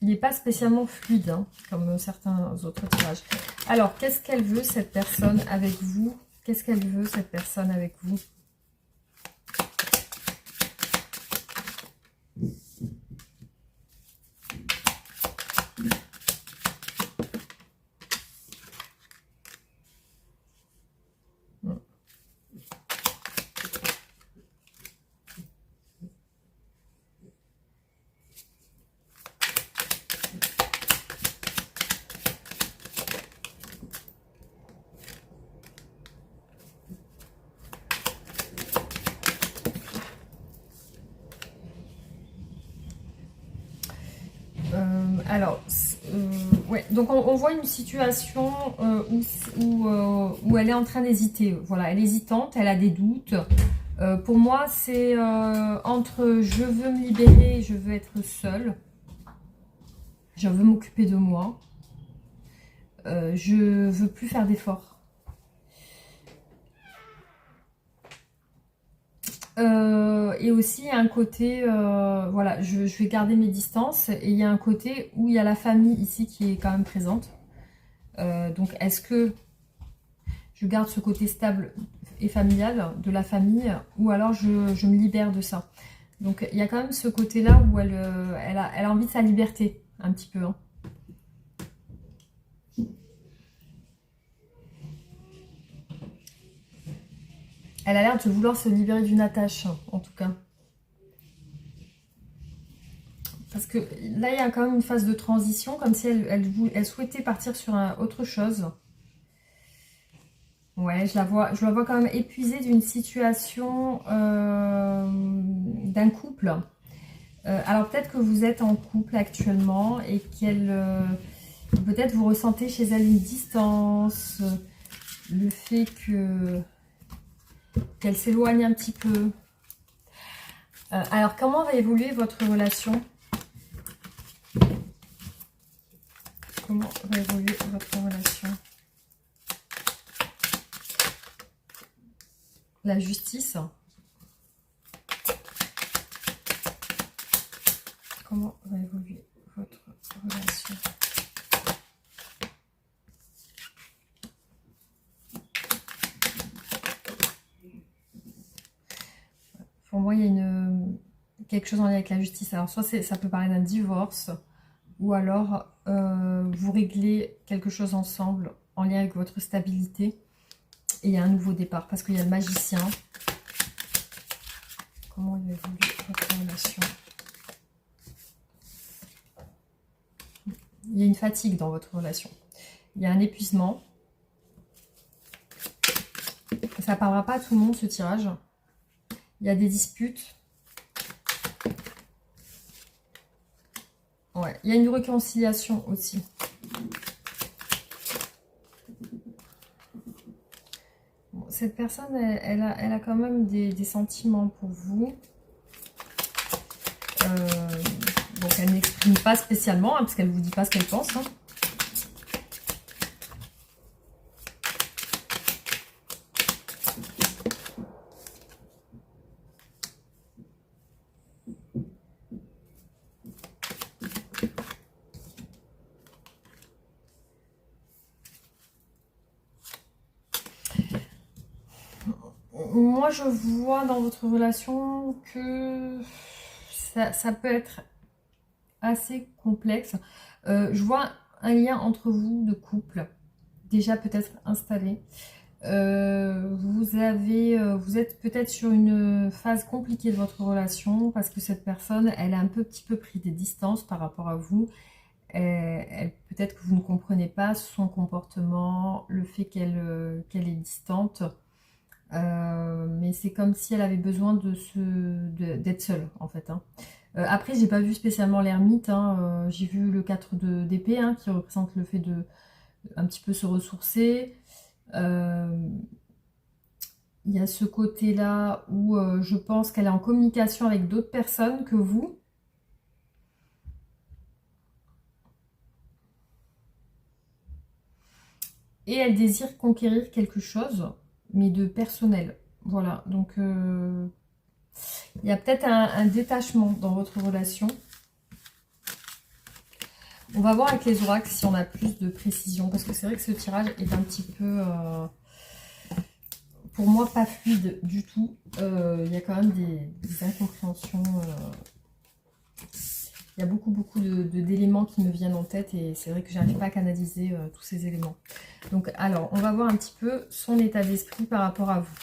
il n'est pas spécialement fluide, hein, comme certains autres tirages. Alors, qu'est-ce qu'elle veut, cette personne, avec vous? Qu'est-ce qu'elle veut, cette personne, avec vous? Ouais, donc on voit une situation où elle est en train d'hésiter. Voilà, elle est hésitante, elle a des doutes. Pour moi, c'est entre je veux me libérer, je veux être seule, je veux m'occuper de moi, je veux plus faire d'efforts. Et aussi, il y a un côté, voilà, je vais garder mes distances. Et il y a un côté où il y a la famille ici qui est quand même présente. Donc, est-ce que je garde ce côté stable et familial de la famille, ou alors je me libère de ça? Donc, il y a quand même ce côté-là où elle a envie de sa liberté, un petit peu, hein. Elle a l'air de vouloir se libérer d'une attache, en tout cas. Parce que là, il y a quand même une phase de transition, comme si elle souhaitait partir sur autre chose. Ouais, je la vois quand même épuisée d'une situation, d'un couple. Alors peut-être que vous êtes en couple actuellement et peut-être vous ressentez chez elle une distance, le fait qu'elle s'éloigne un petit peu. Alors comment va évoluer votre relation? Comment va évoluer votre relation? La justice. Comment va évoluer votre relation? Pour moi, il y a quelque chose en lien avec la justice. Alors, soit ça peut parler d'un divorce, ou alors vous réglez quelque chose ensemble en lien avec votre stabilité. Et il y a un nouveau départ, parce qu'il y a le magicien. Comment il va évoluer votre relation? Il y a une fatigue dans votre relation. Il y a un épuisement. Ça ne parlera pas à tout le monde, ce tirage. Il y a des disputes. Ouais, il y a une réconciliation aussi. Bon, cette personne, elle a quand même des sentiments pour vous. Donc elle n'exprime pas spécialement, hein, parce qu'elle ne vous dit pas ce qu'elle pense. Hein. Moi, je vois dans votre relation que ça peut être assez complexe. Je vois un lien entre vous de couple, déjà peut-être installé. Vous êtes peut-être sur une phase compliquée de votre relation parce que cette personne, elle a un petit peu pris des distances par rapport à vous. Peut-être que vous ne comprenez pas son comportement, le fait qu'elle est distante. Mais c'est comme si elle avait besoin d'être seule en fait. Hein. Après, j'ai pas vu spécialement l'ermite. Hein. J'ai vu le 4 d'épée hein, qui représente le fait de un petit peu se ressourcer. Il y a ce côté-là où je pense qu'elle est en communication avec d'autres personnes que vous. Et elle désire conquérir quelque chose, mais de personnel. Voilà, donc il y a peut-être un détachement dans votre relation. On va voir avec les oracles si on a plus de précision, parce que c'est vrai que ce tirage est un petit peu, pour moi, pas fluide du tout. Il y a quand même des incompréhensions. Il y a beaucoup d'éléments qui me viennent en tête et c'est vrai que j'arrive pas à canaliser tous ces éléments. Donc, alors, on va voir un petit peu son état d'esprit par rapport à vous.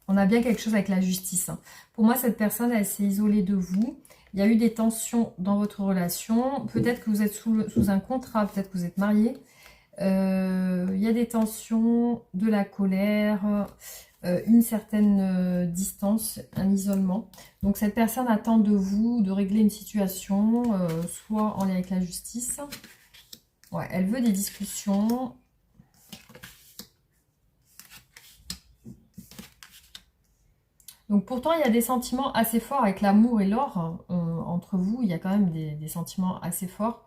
On a bien quelque chose avec la justice. Hein. Pour moi, cette personne, elle s'est isolée de vous. Il y a eu des tensions dans votre relation. Peut-être que vous êtes sous un contrat, peut-être que vous êtes marié. Il y a des tensions, de la colère, une certaine distance, un isolement. Donc cette personne attend de vous de régler une situation, soit en lien avec la justice. Ouais, elle veut des discussions. Donc pourtant, il y a des sentiments assez forts avec l'amour et l'or. Entre vous, il y a quand même des sentiments assez forts.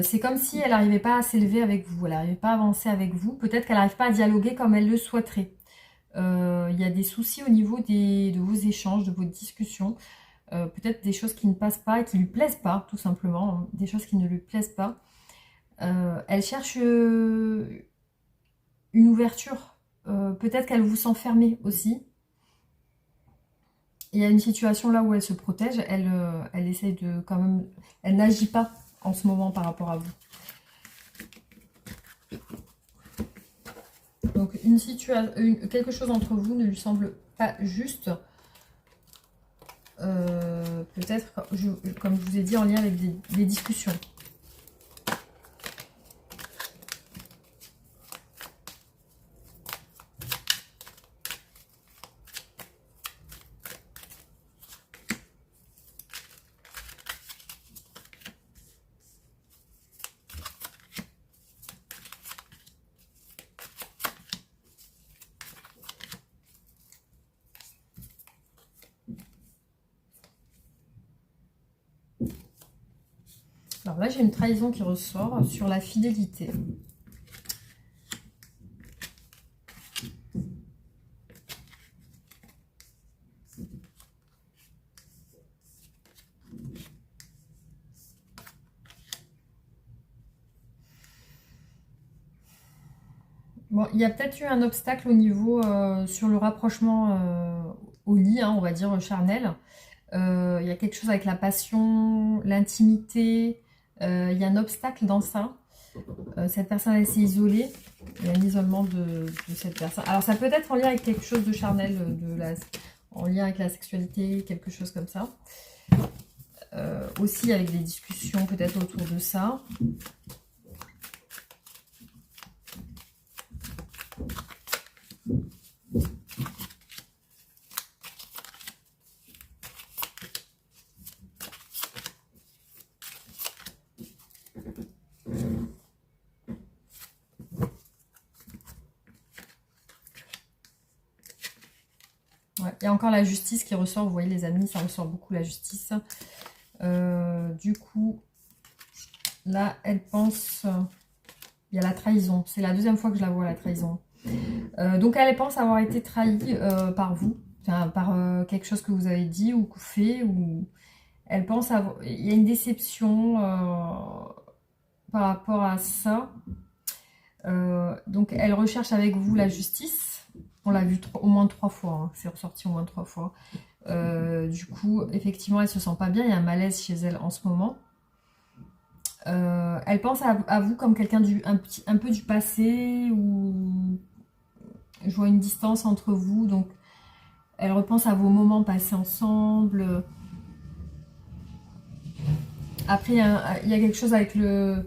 C'est comme si elle n'arrivait pas à s'élever avec vous, elle n'arrivait pas à avancer avec vous. Peut-être qu'elle n'arrive pas à dialoguer comme elle le souhaiterait. Il y a des soucis au niveau de vos échanges, de vos discussions. Peut-être des choses qui ne passent pas et qui ne lui plaisent pas, tout simplement. Hein, des choses qui ne lui plaisent pas. Elle cherche une ouverture. Peut-être qu'elle vous sent fermé aussi. Il y a une situation là où elle se protège, elle essaye de quand même... Elle n'agit pas en ce moment par rapport à vous. Donc quelque chose entre vous ne lui semble pas juste. Peut-être, comme je vous ai dit, en lien avec des discussions. Alors là, j'ai une trahison qui ressort sur la fidélité. Bon, il y a peut-être eu un obstacle au niveau sur le rapprochement au lit, hein, on va dire charnel. Il y a quelque chose avec la passion, l'intimité. Il y a un obstacle dans ça. Cette personne, elle s'est isolée. Il y a un isolement de cette personne. Alors, ça peut être en lien avec quelque chose de charnel, en lien avec la sexualité, quelque chose comme ça. Aussi avec des discussions peut-être autour de ça. Ouais, il y a encore la justice qui ressort, vous voyez les amis, ça ressort beaucoup la justice. Du coup, là, elle pense... il y a la trahison, c'est la deuxième fois que je la vois, la trahison. Donc elle pense avoir été trahie par vous, enfin, par quelque chose que vous avez dit ou fait, ou elle pense avoir... il y a une déception par rapport à ça. Donc elle recherche avec vous la justice. On l'a vu au moins 3 fois, hein. C'est ressorti au moins 3 fois. Du coup, effectivement, elle se sent pas bien, il y a un malaise chez elle en ce moment. Elle pense à vous comme quelqu'un un peu du passé, ou je vois une distance entre vous, donc elle repense à vos moments passés ensemble. Après, il y a quelque chose avec les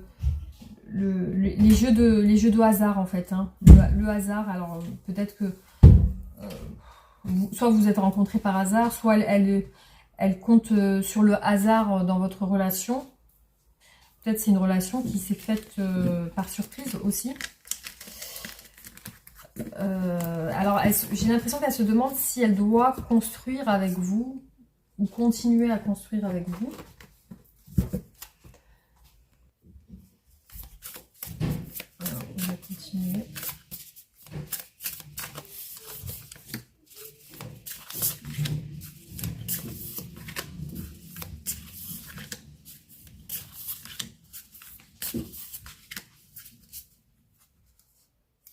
jeux de hasard en fait. Hein. Le hasard, alors peut-être que soit vous êtes rencontrés par hasard, soit elle compte sur le hasard dans votre relation. Peut-être c'est une relation qui s'est faite par surprise aussi. Alors j'ai l'impression qu'elle se demande si elle doit construire avec vous ou continuer à construire avec vous. Alors on va continuer.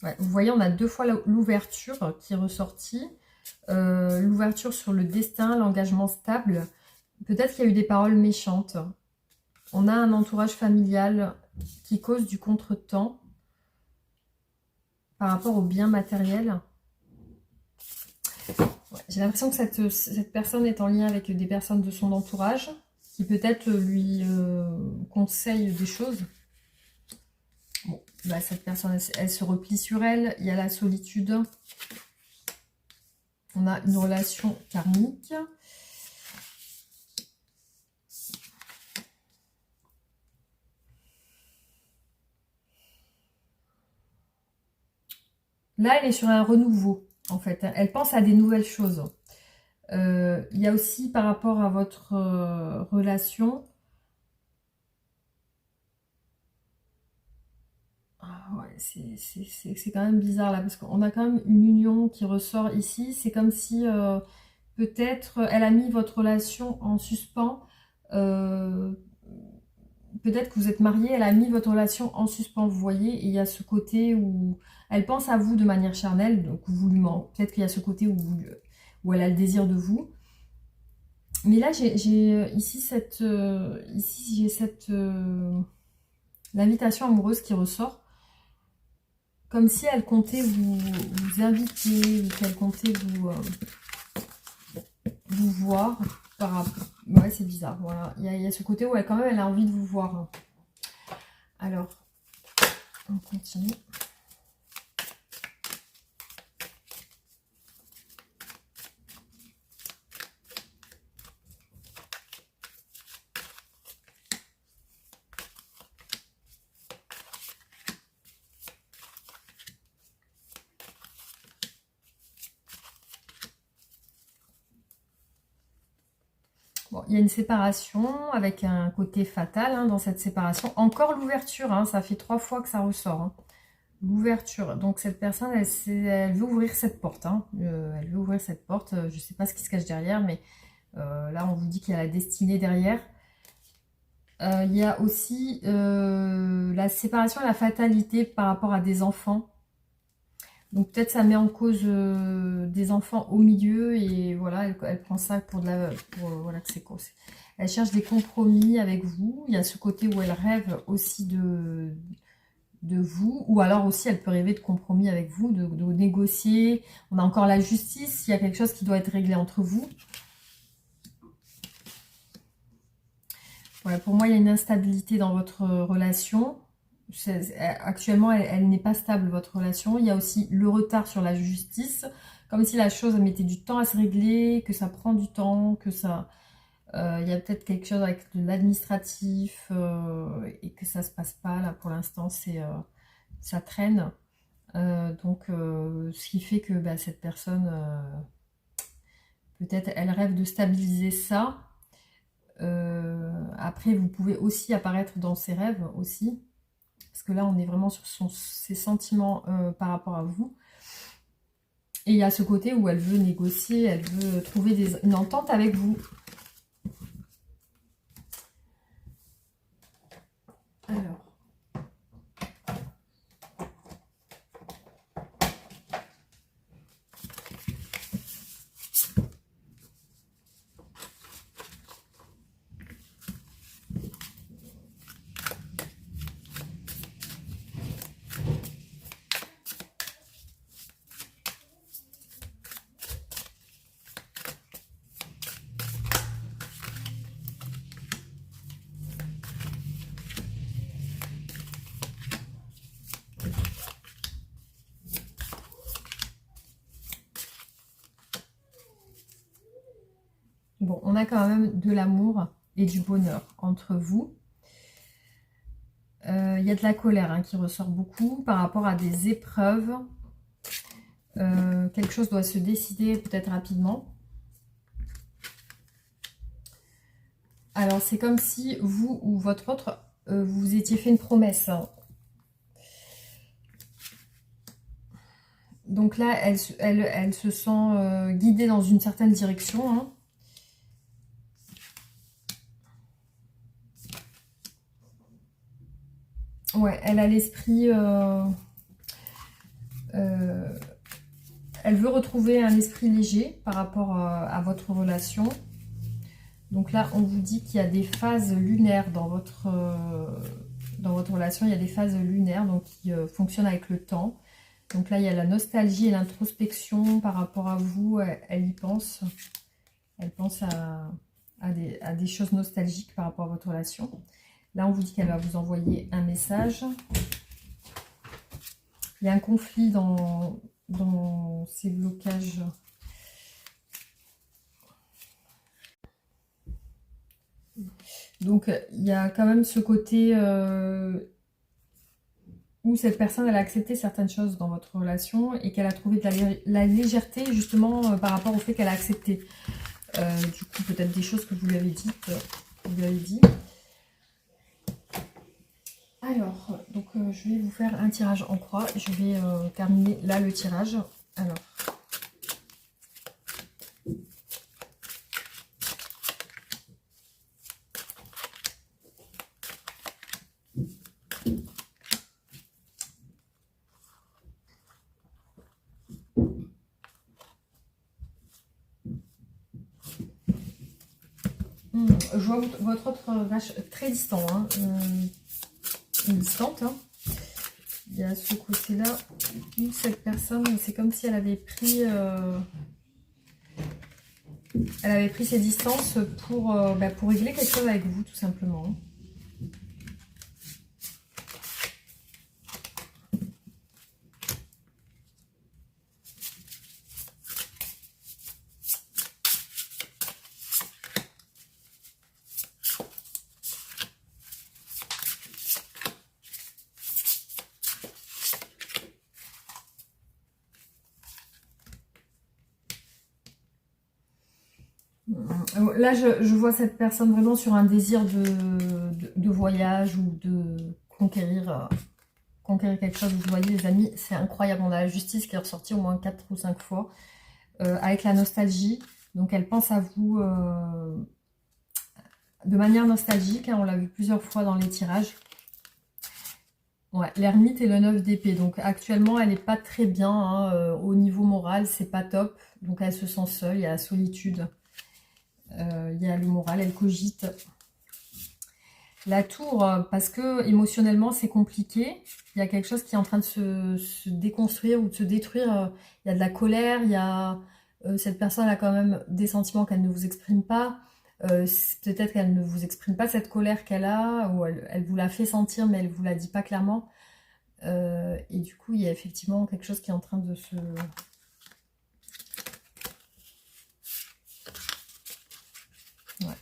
Ouais, vous voyez, on a 2 fois l'ouverture qui est ressortie. L'ouverture sur le destin, l'engagement stable. Peut-être qu'il y a eu des paroles méchantes. On a un entourage familial qui cause du contretemps par rapport au bien matériel. Ouais, j'ai l'impression que cette personne est en lien avec des personnes de son entourage qui peut-être lui conseillent des choses. Bon, bah, cette personne, elle se replie sur elle. Il y a la solitude. On a une relation karmique. Là, elle est sur un renouveau, en fait. Elle pense à des nouvelles choses. Il y a aussi, par rapport à votre relation... Ouais, c'est quand même bizarre là, parce qu'on a quand même une union qui ressort ici. C'est comme si peut-être elle a mis votre relation en suspens. Euh, Peut-être que vous êtes mariés, elle a mis votre relation en suspens, vous voyez. Et il y a ce côté où elle pense à vous de manière charnelle, donc vous lui manquez. Peut-être qu'il y a ce côté où elle a le désir de vous. Mais là, j'ai ici j'ai l'invitation amoureuse qui ressort. Comme si elle comptait vous inviter, ou qu'elle comptait vous voir. Ouais, c'est bizarre. Voilà. Il y a ce côté où quand même elle a envie de vous voir. Alors, on continue. Bon, il y a une séparation avec un côté fatal dans cette séparation. Encore l'ouverture, ça fait 3 fois que ça ressort. L'ouverture. Donc cette personne, elle veut ouvrir cette porte. Elle veut ouvrir cette porte. Je ne sais pas ce qui se cache derrière, mais là on vous dit qu'il y a la destinée derrière. Il y a aussi la séparation et la fatalité par rapport à des enfants. Donc peut-être ça met en cause des enfants au milieu, et voilà, elle prend ça voilà, que c'est quoi. Elle cherche des compromis avec vous. Il y a ce côté où elle rêve aussi de vous, ou alors aussi elle peut rêver de compromis avec vous, de négocier. On a encore la justice, il y a quelque chose qui doit être réglé entre vous. Voilà, pour moi, il y a une instabilité dans votre relation. Actuellement, elle n'est pas stable, votre relation. Il y a aussi le retard sur la justice, comme si la chose mettait du temps à se régler, que ça prend du temps, que ça... il y a peut-être quelque chose avec de l'administratif et que ça se passe pas là pour l'instant, ça traîne. Ce qui fait que bah, cette personne, peut-être elle rêve de stabiliser ça. Après, vous pouvez aussi apparaître dans ses rêves aussi, parce que là, on est vraiment sur ses sentiments par rapport à vous. Et il y a ce côté où elle veut négocier, elle veut trouver une entente avec vous. Alors. Bon, on a quand même de l'amour et du bonheur entre vous. Il y a de la colère qui ressort beaucoup par rapport à des épreuves. Quelque chose doit se décider peut-être rapidement. Alors, c'est comme si vous ou votre autre, vous étiez fait une promesse. Donc là, elle se sent guidée dans une certaine direction. Ouais, elle a l'esprit... elle veut retrouver un esprit léger par rapport à votre relation. Donc là, on vous dit qu'il y a des phases lunaires dans votre relation. Il y a des phases lunaires donc, qui fonctionnent avec le temps. Donc là, il y a la nostalgie et l'introspection par rapport à vous. Elle y pense. Elle pense à des choses nostalgiques par rapport à votre relation. Là, on vous dit qu'elle va vous envoyer un message. Il y a un conflit dans ces blocages. Donc, il y a quand même ce côté où cette personne, elle a accepté certaines choses dans votre relation et qu'elle a trouvé de la légèreté, justement, par rapport au fait qu'elle a accepté. Du coup, peut-être des choses que vous lui avez dites. Vous lui avez dit. Alors, donc je vais vous faire un tirage en croix. Je vais terminer là le tirage. Alors. Je vois votre autre vache très distant. Distante. Il y a ce côté-là où cette personne, c'est comme si elle avait pris ses distances pour régler quelque chose avec vous, tout simplement. Là, je vois cette personne vraiment sur un désir de voyage ou de conquérir quelque chose. Vous voyez, les amis, c'est incroyable. On a la justice qui est ressortie au moins 4 ou 5 fois. Avec la nostalgie. Donc, elle pense à vous de manière nostalgique. On l'a vu plusieurs fois dans les tirages. Ouais, l'ermite et le 9 d'épée. Donc, actuellement, elle n'est pas très bien. Au niveau moral, c'est pas top. Donc, elle se sent seule. Il y a la solitude. Il y a le moral, elle cogite. La tour, parce que émotionnellement c'est compliqué. Il y a quelque chose qui est en train de se déconstruire ou de se détruire. Il y a de la colère, il y a cette personne a quand même des sentiments qu'elle ne vous exprime pas. Peut-être qu'elle ne vous exprime pas cette colère qu'elle a, ou elle vous la fait sentir, mais elle vous la dit pas clairement. Et du coup, il y a effectivement quelque chose qui est en train de se... Ouais.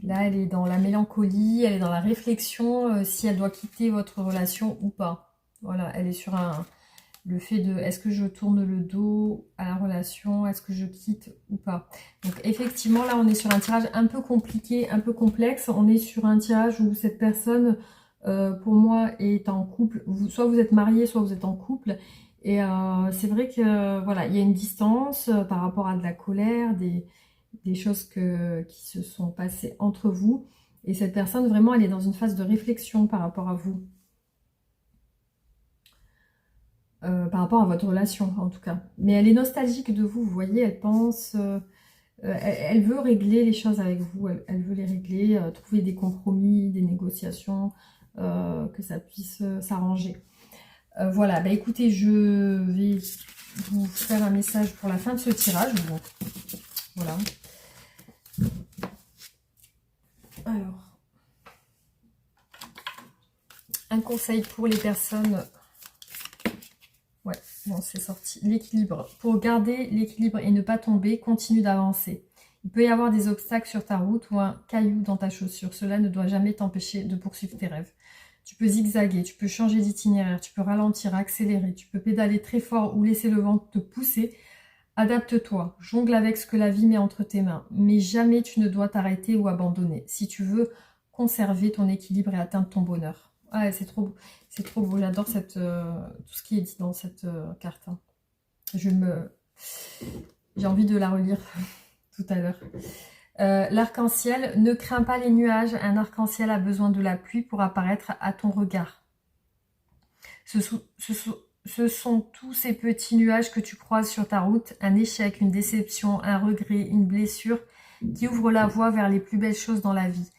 Là, elle est dans la mélancolie, elle est dans la réflexion, si elle doit quitter votre relation ou pas. Voilà, elle est sur le fait de est-ce que je tourne le dos à la relation, est-ce que je quitte ou pas. Donc effectivement, là, on est sur un tirage un peu compliqué, un peu complexe. On est sur un tirage où cette personne, pour moi, est en couple. Soit vous êtes marié, soit vous êtes en couple. Et c'est vrai que voilà, il y a une distance par rapport à de la colère, des choses qui se sont passées entre vous. Et cette personne, vraiment, elle est dans une phase de réflexion par rapport à vous. Par rapport à votre relation, en tout cas. Mais elle est nostalgique de vous, vous voyez, elle pense... elle veut régler les choses avec vous, elle veut les régler, trouver des compromis, des négociations, que ça puisse s'arranger. Voilà, bah écoutez, je vais vous faire un message pour la fin de ce tirage. Donc, voilà. Alors, un conseil pour les personnes... Ouais, bon, c'est sorti. L'équilibre. Pour garder l'équilibre et ne pas tomber, continue d'avancer. Il peut y avoir des obstacles sur ta route ou un caillou dans ta chaussure. Cela ne doit jamais t'empêcher de poursuivre tes rêves. Tu peux zigzaguer, tu peux changer d'itinéraire, tu peux ralentir, accélérer, tu peux pédaler très fort ou laisser le vent te pousser. Adapte-toi, jongle avec ce que la vie met entre tes mains. Mais jamais tu ne dois t'arrêter ou abandonner si tu veux conserver ton équilibre et atteindre ton bonheur. Ah, c'est trop beau. J'adore tout ce qui est dit dans cette carte. Hein. J'ai envie de la relire tout à l'heure. L'arc-en-ciel, ne crains pas les nuages. Un arc-en-ciel a besoin de la pluie pour apparaître à ton regard. Ce sont tous ces petits nuages que tu croises sur ta route, un échec, une déception, un regret, une blessure, qui ouvrent la voie vers les plus belles choses dans la vie.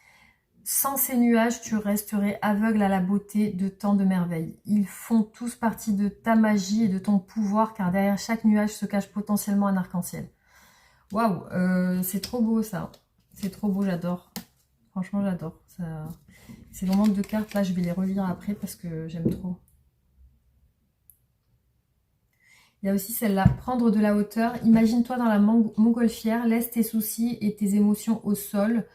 Sans ces nuages, tu resterais aveugle à la beauté de tant de merveilles. Ils font tous partie de ta magie et de ton pouvoir, car derrière chaque nuage se cache potentiellement un arc-en-ciel. Waouh, c'est trop beau ça. C'est trop beau, j'adore. Franchement, j'adore. Ces moments de cartes, là, je vais les relire après parce que j'aime trop. Il y a aussi celle-là, prendre de la hauteur. Imagine-toi dans la montgolfière, laisse tes soucis et tes émotions au sol.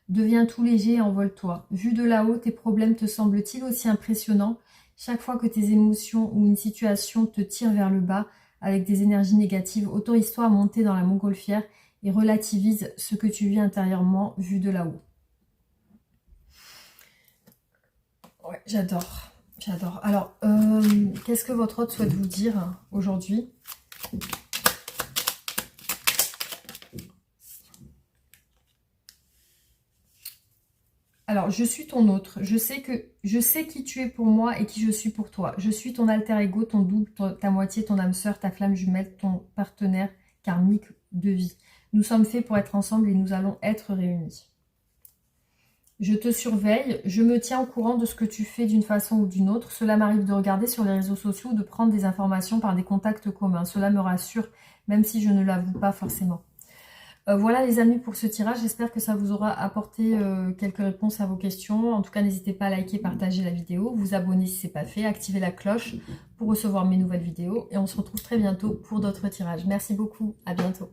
Deviens tout léger et envole-toi. Vu de là-haut, tes problèmes te semblent-ils aussi impressionnants? Chaque fois que tes émotions ou une situation te tirent vers le bas avec des énergies négatives, autorise-toi à monter dans la montgolfière et relativise ce que tu vis intérieurement vu de là-haut. Ouais, j'adore. J'adore. Alors, qu'est-ce que votre hôte souhaite vous dire aujourd'hui ? Alors, je suis ton autre. Je sais qui tu es pour moi et qui je suis pour toi. Je suis ton alter ego, ton double, ta moitié, ton âme sœur, ta flamme jumelle, ton partenaire karmique de vie. Nous sommes faits pour être ensemble et nous allons être réunis. Je te surveille, je me tiens au courant de ce que tu fais d'une façon ou d'une autre. Cela m'arrive de regarder sur les réseaux sociaux ou de prendre des informations par des contacts communs. Cela me rassure, même si je ne l'avoue pas forcément. Voilà les amis pour ce tirage, j'espère que ça vous aura apporté quelques réponses à vos questions. En tout cas, n'hésitez pas à liker, partager la vidéo, vous abonner si ce n'est pas fait, activer la cloche pour recevoir mes nouvelles vidéos. Et on se retrouve très bientôt pour d'autres tirages. Merci beaucoup, à bientôt.